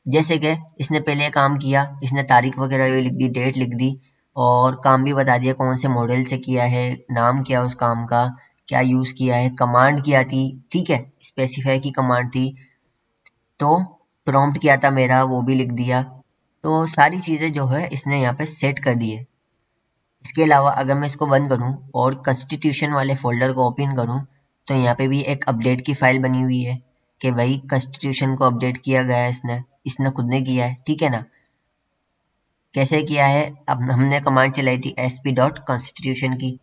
जैसे कि इसने पहले काम किया, इसने तारीख वगैरह भी लिख दी, डेट लिख दी और काम भी बता दिया कौन से मॉडल से किया है, नाम क्या उस काम का, क्या यूज किया है, कमांड क्या थी। ठीक है, स्पेसिफाई की कमांड थी, तो प्रॉम्प्ट क्या था मेरा वो भी लिख दिया। तो सारी चीज़ें जो है इसने यहाँ पे सेट कर दी है। इसके अलावा अगर मैं इसको बंद करूँ और कॉन्स्टिट्यूशन वाले फोल्डर को ओपन करूँ, तो यहाँ पे भी एक अपडेट की फाइल बनी हुई है कि भाई कॉन्स्टिट्यूशन को अपडेट किया गया है, इसने इसने खुद ने किया है। ठीक है ना, कैसे किया है? अब हमने कमांड चलाई थी sp.constitution की,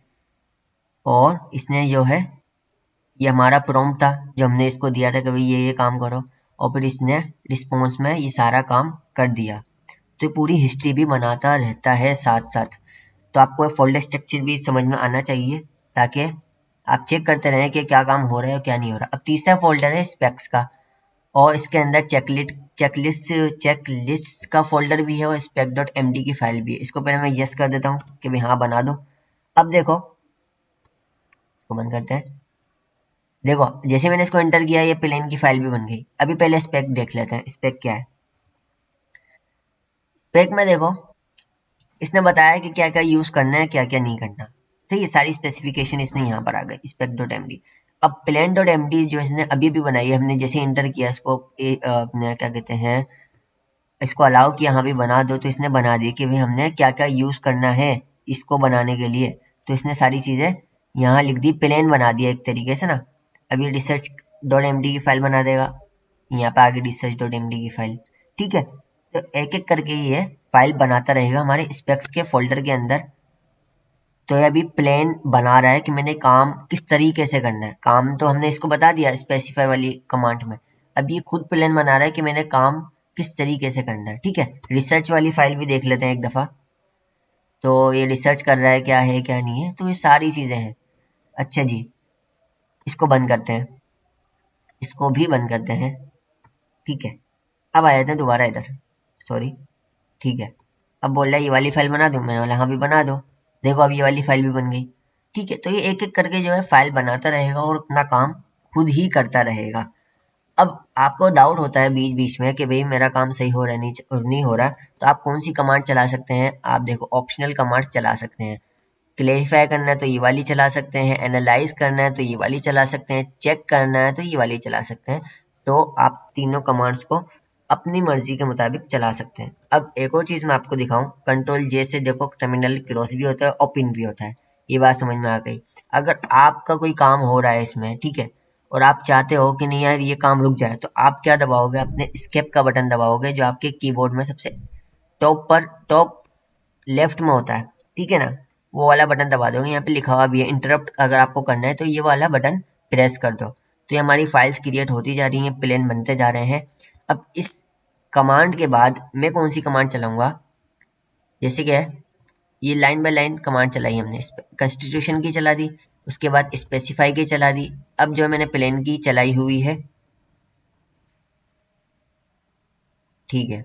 और इसने जो है, ये हमारा प्रॉम्प्ट था जो हमने इसको दिया था कि भाई ये काम करो, और फिर इसने रिस्पॉन्स में ये सारा काम कर दिया। तो पूरी हिस्ट्री भी बनाता रहता है साथ साथ। तो आपको फोल्डर स्ट्रक्चर भी समझ में आना चाहिए ताकि आप चेक करते रहें कि क्या काम हो रहा है और क्या नहीं हो रहा। अब तीसरा फोल्डर है स्पेक्स का, और इसके अंदर चेकलिस्ट का फोल्डर भी है और spec.md की फाइल भी है। इसको पहले मैं यस कर देता हूँ कि भाई हाँ बना दो। अब देखो, इसको बंद करते हैं। देखो जैसे मैंने इसको एंटर किया ये प्लेन की फाइल भी बन गई। अभी पहले स्पेक देख लेते हैं, स्पेक क्या है। स्पेक में देखो इसने बताया कि क्या क्या यूज करना है, क्या क्या नहीं करना। सही है, सारी स्पेसिफिकेशन इसने यहाँ पर आ गई spec.md। अब plan.md जो इसने अभी भी बनाई है, हमने जैसे इंटर किया इसको अपने क्या कहते हैं, इसको अलाउ किया हाँ भी बना दो, तो इसने बना दी कि भाई हमने क्या क्या यूज करना है इसको बनाने के लिए। तो इसने सारी चीजें यहाँ लिख दी, प्लेन बना दिया एक तरीके से ना। अब ये रिसर्च डॉट एम डी की फाइल बना देगा, यहाँ पे आगे रिसर्च डॉट एम डी की फाइल। ठीक है, तो एक एक करके ये फाइल बनाता रहेगा हमारे स्पेक्स के फोल्डर के अंदर। तो ये अभी प्लेन बना रहा है कि मैंने काम किस तरीके से करना है। काम तो हमने इसको बता दिया स्पेसिफाई वाली कमांड में। अब ये खुद प्लेन बना रहा है कि मैंने काम किस तरीके से करना है। ठीक है, रिसर्च वाली फाइल भी देख लेते हैं एक दफ़ा। तो ये रिसर्च कर रहा है क्या नहीं है, तो ये सारी चीज़ें हैं। अच्छा जी, इसको बंद करते हैं, इसको भी बंद करते हैं। ठीक है, अब आ जाते हैं दोबारा इधर, सॉरी। ठीक है, अब बोल रहा है ये वाली फाइल बना दूं, मैंने बोला हाँ भी बना दो। देखो अब ये वाली फाइल भी बन गई। ठीक है, तो ये एक एक करके जो है फाइल बनाता रहेगा और अपना काम खुद ही करता रहेगा। अब आपको डाउट होता है बीच बीच में कि भाई मेरा काम सही हो रहा है नहीं हो रहा, तो आप कौन सी कमांड चला सकते हैं। आप देखो ऑप्शनल कमांड्स चला सकते हैं। क्लेरिफाई करना है तो ये वाली चला सकते हैं, एनालाइज करना है तो ये वाली चला सकते हैं, चेक करना है तो ये वाली चला सकते हैं। तो आप तीनों कमांड्स को अपनी मर्जी के मुताबिक चला सकते हैं। अब एक और चीज मैं आपको दिखाऊं, कंट्रोल जे से देखो टर्मिनल क्रॉस भी होता है और पिन भी होता है। ये बात समझ में आ गई। अगर आपका कोई काम हो रहा है इसमें, ठीक है, और आप चाहते हो कि नहीं यार ये काम रुक जाए, तो आप क्या दबाओगे, अपने स्केप का बटन दबाओगे जो आपके कीबोर्ड में सबसे टॉप लेफ्ट में होता है। ठीक है ना, वो वाला बटन दबा दोगे। यहाँ पे लिखा हुआ भी है इंटरप्ट, अगर आपको करना है तो ये वाला बटन प्रेस कर दो। तो ये हमारी फाइल्स क्रिएट होती जा रही हैं, प्लेन बनते जा रहे हैं। अब इस कमांड के बाद मैं कौन सी कमांड चलाऊंगा, जैसे कि ये लाइन बाय लाइन कमांड चलाई हमने, कंस्टिट्यूशन की चला दी, उसके बाद स्पेसिफाई की चला दी। अब जो मैंने प्लेन की चलाई हुई है, ठीक है,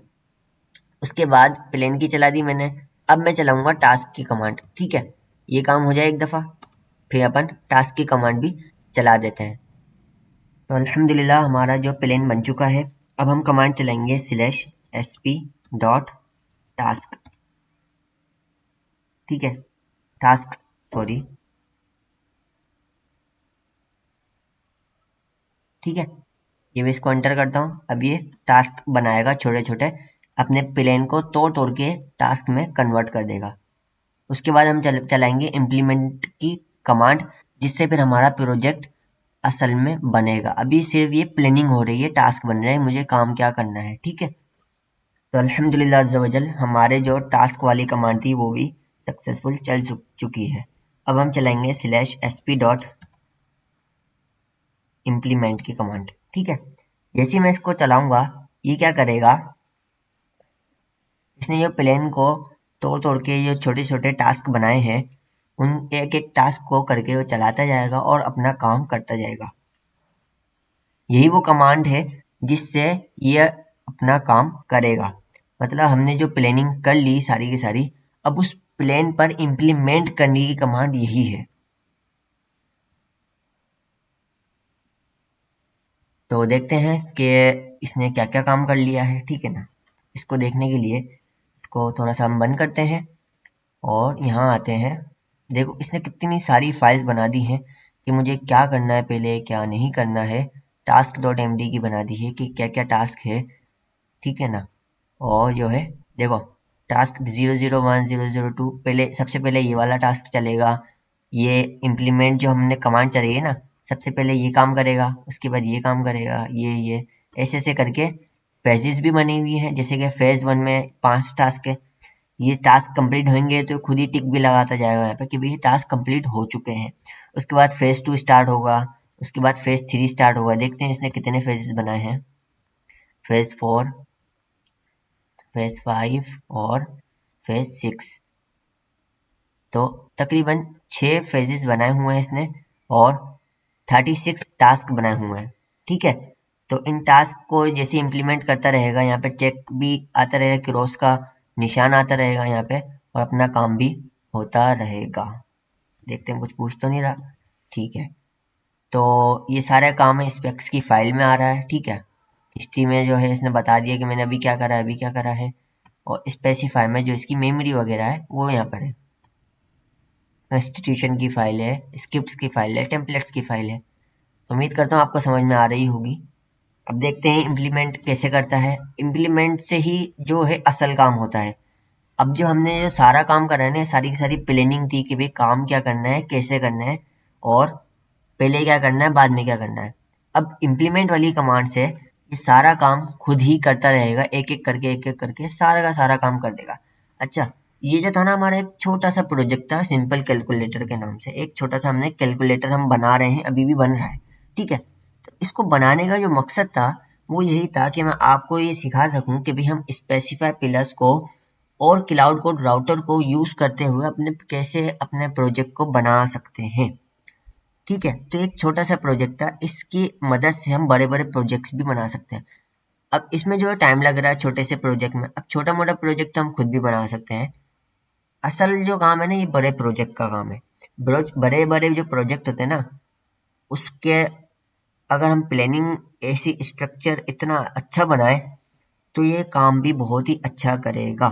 उसके बाद प्लेन की चला दी मैंने। अब मैं चलाऊंगा टास्क की कमांड। ठीक है, ये काम हो जाए एक दफा, फिर अपन टास्क की कमांड भी चला देते हैं। तो अल्हम्दुलिल्लाह हमारा जो प्लेन बन चुका है। अब हम कमांड चलाएंगे /sp.task। ठीक है, टास्क, सॉरी। ठीक है, ये मैं इसको एंटर करता हूँ। अब ये टास्क बनाएगा छोटे छोटे, अपने प्लेन को तोड़ तोड़ के टास्क में कन्वर्ट कर देगा। उसके बाद हम चलाएंगे इम्प्लीमेंट की कमांड, जिससे फिर हमारा प्रोजेक्ट असल में बनेगा। अभी सिर्फ ये प्लानिंग हो रही है, टास्क बन रहे हैं, मुझे काम क्या करना है। ठीक है, तो अल्हम्दुलिल्लाह अज़्ज़ा वजल हमारे जो टास्क वाली कमांड थी वो भी सक्सेसफुल चल चुकी है। अब हम चलाएंगे /sp.implement की कमांड। ठीक है, जैसे मैं इसको चलाऊंगा, ये क्या करेगा, इसने जो प्लेन को तोड़ तोड़ के जो छोटे छोटे टास्क बनाए हैं, उन एक एक टास्क को करके वो चलाता जाएगा और अपना काम करता जाएगा। यही वो कमांड है जिससे ये अपना काम करेगा। मतलब हमने जो प्लानिंग कर ली सारी की सारी, अब उस प्लान पर इम्प्लीमेंट करने की कमांड यही है। तो देखते हैं कि इसने क्या क्या काम कर लिया है। ठीक है ना, इसको देखने के लिए इसको थोड़ा सा हम बंद करते हैं और यहाँ आते हैं। देखो इसने कितनी सारी फाइल्स बना दी हैं कि मुझे क्या करना है पहले क्या नहीं करना है। task.md की बना दी है कि क्या क्या टास्क है। ठीक है ना, और जो है देखो टास्क 001 002, पहले सबसे पहले ये वाला टास्क चलेगा। ये इम्प्लीमेंट जो हमने कमांड चलेगी ना, सबसे पहले ये काम करेगा, उसके बाद ये काम करेगा, ये ऐसे ऐसे करके फेजेस भी बनी हुई हैं। जैसे कि फेज 1 में 5 टास्क है, ये टास्क कंप्लीट होंगे तो खुद ही टिक भी लगाता जाएगा यहाँ पे कि भाई टास्क कंप्लीट हो चुके हैं। उसके बाद फेज 2 स्टार्ट होगा, उसके बाद फेज 3 स्टार्ट होगा। देखते हैं इसने कितने फेजेस बनाए हैं, फेज 4, फेज 5 और फेज 6। तो तकरीबन 6 फेजेस बनाए हुए हैं इसने और 36 टास्क बनाए हुए हैं। ठीक है, तो इन टास्क को जैसे इम्प्लीमेंट करता रहेगा, यहाँ पे चेक भी आता रहेगा, क्रॉस का निशान आता रहेगा यहाँ पे, और अपना काम भी होता रहेगा। देखते हैं कुछ पूछ तो नहीं रहा। ठीक है, तो ये सारा काम है स्पेक्स की फाइल में आ रहा है। ठीक है, हिस्ट्री में जो है इसने बता दिया कि मैंने अभी क्या करा है, अभी क्या करा है। और स्पेसिफाई में जो इसकी मेमोरी वगैरह है वो यहाँ पर है। कंस्टिट्यूशन की फाइल है, स्क्रिप्ट्स की फाइल है, टेम्पलेट्स की फाइल है। उम्मीद करता हूँ आपको समझ में आ रही होगी। अब देखते हैं इम्प्लीमेंट कैसे करता है। इम्प्लीमेंट से ही जो है असल काम होता है। अब जो हमने जो सारा काम करा है ना, सारी की सारी प्लानिंग थी कि भाई काम क्या करना है, कैसे करना है, और पहले क्या करना है, बाद में क्या करना है। अब इम्प्लीमेंट वाली कमांड से ये सारा काम खुद ही करता रहेगा, एक एक करके सारा का सारा काम कर देगा। अच्छा, ये जो था ना हमारा एक छोटा सा प्रोजेक्ट था सिंपल कैलकुलेटर के नाम से, एक छोटा सा हमने कैलकुलेटर हम बना रहे हैं, अभी भी बन रहा है। ठीक है, तो इसको बनाने का जो मकसद था वो यही था कि मैं आपको ये सिखा सकूं कि भाई हम स्पेसिफाई पिलर्स को और क्लाउड कोड राउटर को यूज करते हुए अपने कैसे अपने प्रोजेक्ट को बना सकते हैं। ठीक है, तो एक छोटा सा प्रोजेक्ट था, इसकी मदद से हम बड़े बड़े प्रोजेक्ट्स भी बना सकते हैं। अब इसमें जो है टाइम लग रहा है छोटे से प्रोजेक्ट में, अब छोटा मोटा प्रोजेक्ट तो हम खुद भी बना सकते हैं। असल जो काम है ना, ये बड़े प्रोजेक्ट का काम है। बड़े बड़े जो प्रोजेक्ट होते हैं ना, उसके अगर हम प्लानिंग ऐसी स्ट्रक्चर इतना अच्छा बनाए तो ये काम भी बहुत ही अच्छा करेगा।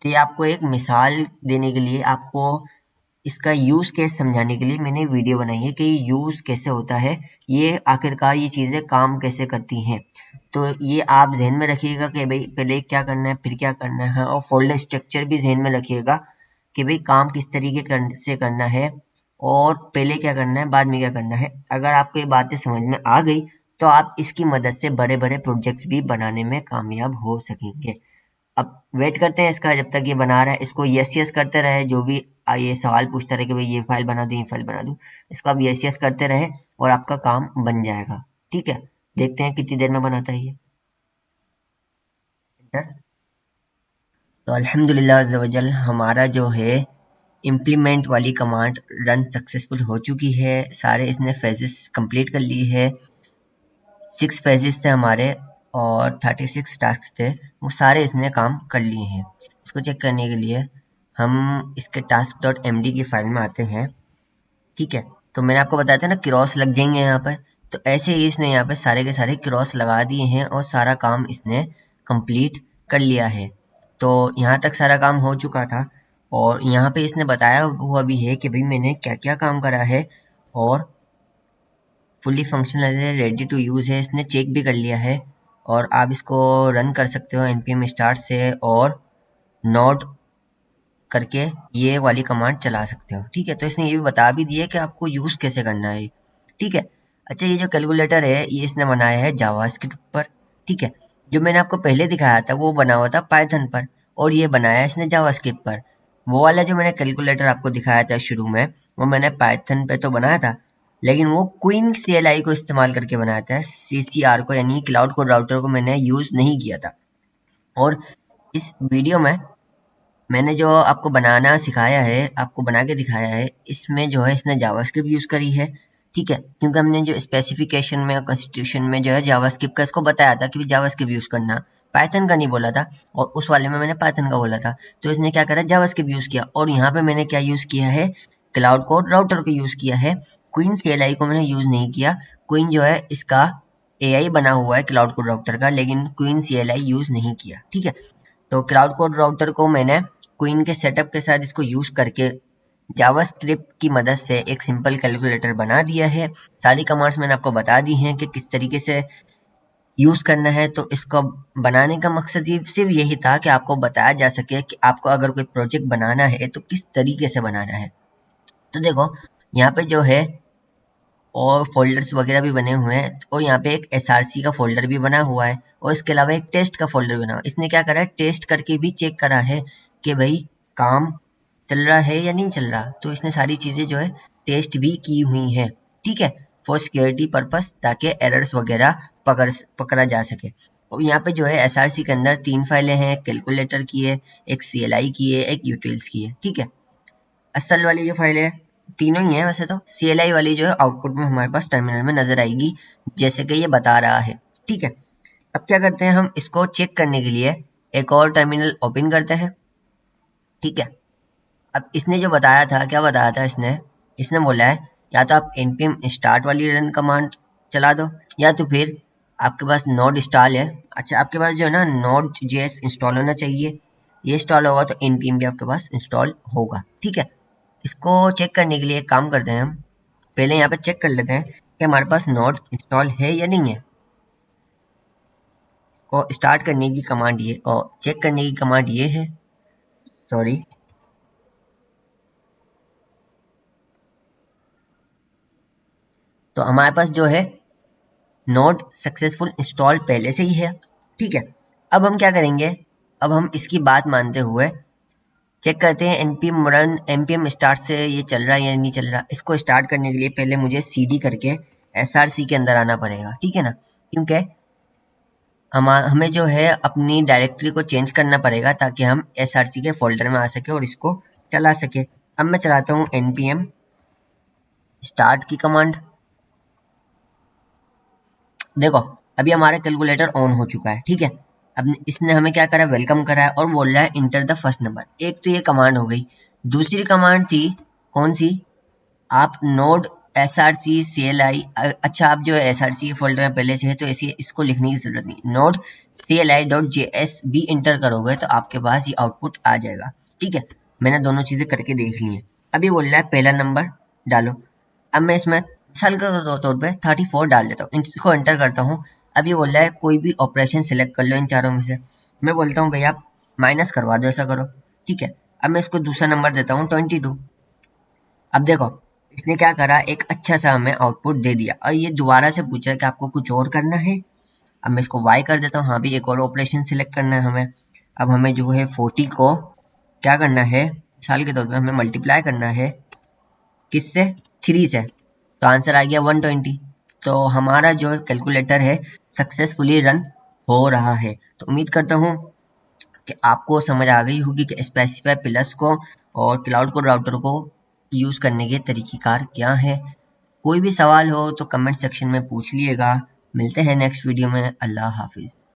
तो ये आपको एक मिसाल देने के लिए, आपको इसका यूज केस समझाने के लिए मैंने वीडियो बनाई है कि यूज कैसे होता है, ये आखिरकार ये चीजें काम कैसे करती हैं। तो ये आप जहन में रखिएगा कि भाई पहले क्या करना है फिर क्या करना है, और फोल्डर स्ट्रक्चर भी जहन में रखिएगा कि भाई काम किस तरीके से करना है, और पहले क्या करना है बाद में क्या करना है। अगर आपको ये बातें समझ में आ गई तो आप इसकी मदद से बड़े बड़े प्रोजेक्ट्स भी बनाने में कामयाब हो सकेंगे। अब वेट करते हैं इसका, जब तक ये बना रहा है इसको यस यस करते रहे। जो भी ये सवाल पूछता रहे कि भाई ये फाइल बना दूं ये फाइल बना दूं, इसको आप यस यस करते रहे और आपका काम बन जाएगा। ठीक है, देखते हैं कितनी देर में बनाता है ये। तो अल्हम्दुलिल्लाह अज़्ज़वजल हमारा जो है इम्प्लीमेंट वाली कमांड रन सक्सेसफुल हो चुकी है। सारे इसने फेजेस कंप्लीट कर ली है। 6 पेजेस थे हमारे और 36 टास्क थे, वो सारे इसने काम कर लिए हैं। इसको चेक करने के लिए हम इसके task.md की फाइल में आते हैं। ठीक है, तो मैंने आपको बताया था ना क्रॉस लग जाएंगे यहाँ पर, तो ऐसे ही इसने यहाँ पे सारे के सारे क्रॉस लगा दिए हैं और सारा काम इसने कंप्लीट कर लिया है। तो यहाँ तक सारा काम हो चुका था और यहाँ पे इसने बताया हुआ भी है कि भाई मैंने क्या क्या काम करा है, और फुली फंक्शनल है, रेडी टू यूज है, इसने चेक भी कर लिया है। और आप इसको रन कर सकते हो npm स्टार्ट से और नोट करके ये वाली कमांड चला सकते हो। ठीक है, तो इसने ये भी बता भी दिया कि आपको यूज कैसे करना है। ठीक है, अच्छा ये जो कैलकुलेटर है ये इसने बनाया है जावास्क्रिप्ट पर। ठीक है, जो मैंने आपको पहले दिखाया था वो बना हुआ था पाइथन पर, और ये बनाया इसने जावास्क्रिप्ट पर। वो वाला जो मैंने कैलकुलेटर आपको दिखाया था शुरू में, वो मैंने पाइथन पे तो बनाया था, लेकिन वो क्वीन CLI को इस्तेमाल करके बनाया था। CCR को यानी क्लाउड कोड राउटर को मैंने यूज नहीं किया था। और इस वीडियो में मैंने जो आपको बनाना सिखाया है, आपको बना के दिखाया है, इसमें जो है इसने जावास्क्रिप्ट यूज करी है। ठीक है, क्योंकि हमने जो स्पेसिफिकेशन में और कॉन्स्टिट्यूशन में जो है जावास्क्रिप्ट का इसको बताया था कि जावास्क्रिप्ट यूज करना, पाइथन का नहीं बोला था, और उस वाले में मैंने पाइथन का बोला था। तो इसने क्या करा, जावास्क्रिप्ट यूज किया, और यहाँ पे मैंने क्या यूज किया है, क्लाउड कोड राउटर को यूज किया है। क्वीन CLI को मैंने यूज नहीं किया। क्वीन जो है इसका AI बना हुआ है क्लाउड कोड राउटर का, लेकिन क्वीन CLI यूज नहीं किया। ठीक है, तो क्लाउड कोड राउटर को मैंने क्वीन के सेटअप के साथ इसको यूज करके जावास्क्रिप्ट की मदद से एक सिंपल कैलकुलेटर बना दिया है। सारी कमांड्स मैंने आपको बता दी हैं कि किस तरीके से यूज करना है। तो इसको बनाने का मकसद ये सिर्फ यही था कि आपको बताया जा सके कि आपको अगर कोई प्रोजेक्ट बनाना है तो किस तरीके से बनाना है। तो देखो यहाँ पे जो है और फोल्डर्स वगैरह भी बने हुए हैं, और यहाँ पे एक SRC का फोल्डर भी बना हुआ है, और इसके अलावा एक टेस्ट का फोल्डर बना हुआ है। इसने क्या करा है, टेस्ट करके भी चेक करा है कि भाई काम चल रहा है या नहीं चल रहा। तो इसने सारी चीजें जो है टेस्ट भी की हुई हैं। ठीक है, फॉर सिक्योरिटी पर्पस, ताकि एरर्स वगैरह पकड़ा जा सके। और यहाँ पे जो है SRC के अंदर 3 फाइलें हैं, कैलकुलेटर की है, एक CLI की है, एक यूटिल्स की है। ठीक है, असल वाली जो फाइल है तीनों ही है वैसे तो, CLI वाली जो है आउटपुट में हमारे पास टर्मिनल में नजर आएगी जैसे कि ये बता रहा है। ठीक है, अब क्या करते हैं, हम इसको चेक करने के लिए एक और टर्मिनल ओपन करते हैं। ठीक है, अब इसने जो बताया था, क्या बताया था इसने, इसने बोला है या तो आप npm स्टार्ट वाली रन कमांड चला दो, या तो फिर आपके पास नोड इंस्टॉल है। अच्छा, आपके पास जो है ना नोड JS इंस्टॉल होना चाहिए, ये इंस्टॉल होगा तो npm भी आपके पास इंस्टॉल होगा। ठीक है, इसको चेक करने के लिए एक काम करते हैं, हम पहले यहाँ पे चेक कर लेते हैं कि हमारे पास नोड इंस्टॉल है या नहीं है। और स्टार्ट करने की कमांड ये, और चेक करने की कमांड ये है, सॉरी। तो हमारे पास जो है नोड सक्सेसफुल इंस्टॉल पहले से ही है। ठीक है, अब हम क्या करेंगे, अब हम इसकी बात मानते हुए चेक करते हैं npm रन npm स्टार्ट से ये चल रहा है या नहीं चल रहा। इसको स्टार्ट करने के लिए पहले मुझे cd करके SRC के अंदर आना पड़ेगा। ठीक है ना, क्योंकि हमें जो है अपनी डायरेक्टरी को चेंज करना पड़ेगा ताकि हम एसआरसी के फोल्डर में आ सके और इसको चला सके। अब मैं चलाता हूँ npm स्टार्ट की कमांड। देखो अभी हमारा कैलकुलेटर ऑन हो चुका है, ठीक है। अब इसने हमें क्या करा, वेलकम करा है और बोल रहा है इंटर द फर्स्ट नंबर। एक तो ये कमांड हो गई। दूसरी कमांड थी कौन सी, आप node S R C C L I, अच्छा आप जो एस आर सी फोल्डर में पहले से है तो इसको लिखने की जरूरत नहीं, node C L I dot J S भी इंटर करोगे तो आपके पास ये आउटपुट आ जाएगा, ठीक है। मैंने दोनों चीजें करके देख ली है। अभी बोल रहा है पहला नंबर डालो। अब मैं इसमें मिसाल के तौर पे 34 डाल देता हूँ, इसको एंटर करता हूँ। अब ये बोल रहा है कोई भी ऑपरेशन सिलेक्ट कर लो इन चारों में से। मैं बोलता हूँ भैया आप माइनस करवा दो, ऐसा करो, ठीक है। अब मैं इसको दूसरा नंबर देता हूँ 22। अब देखो इसने क्या करा, एक अच्छा सा हमें आउटपुट दे दिया और ये दोबारा से पूछा कि आपको कुछ और करना है। अब मैं इसको वाई कर देता हूँ, हाँ भी एक और ऑपरेशन सिलेक्ट करना है हमें। अब हमें जो है 40 को क्या करना है, मिसाल के तौर पे हमें मल्टीप्लाई करना है किससे, 3 से, तो आंसर आ गया 120। तो हमारा जो कैलकुलेटर है सक्सेसफुली रन हो रहा है। तो उम्मीद करता हूँ कि आपको समझ आ गई होगी कि स्पेसिफाई प्लस को और क्लाउड कोड राउटर को यूज करने के तरीक़ेकार क्या है। कोई भी सवाल हो तो कमेंट सेक्शन में पूछ लिएगा। मिलते हैं नेक्स्ट वीडियो में। अल्लाह हाफिज।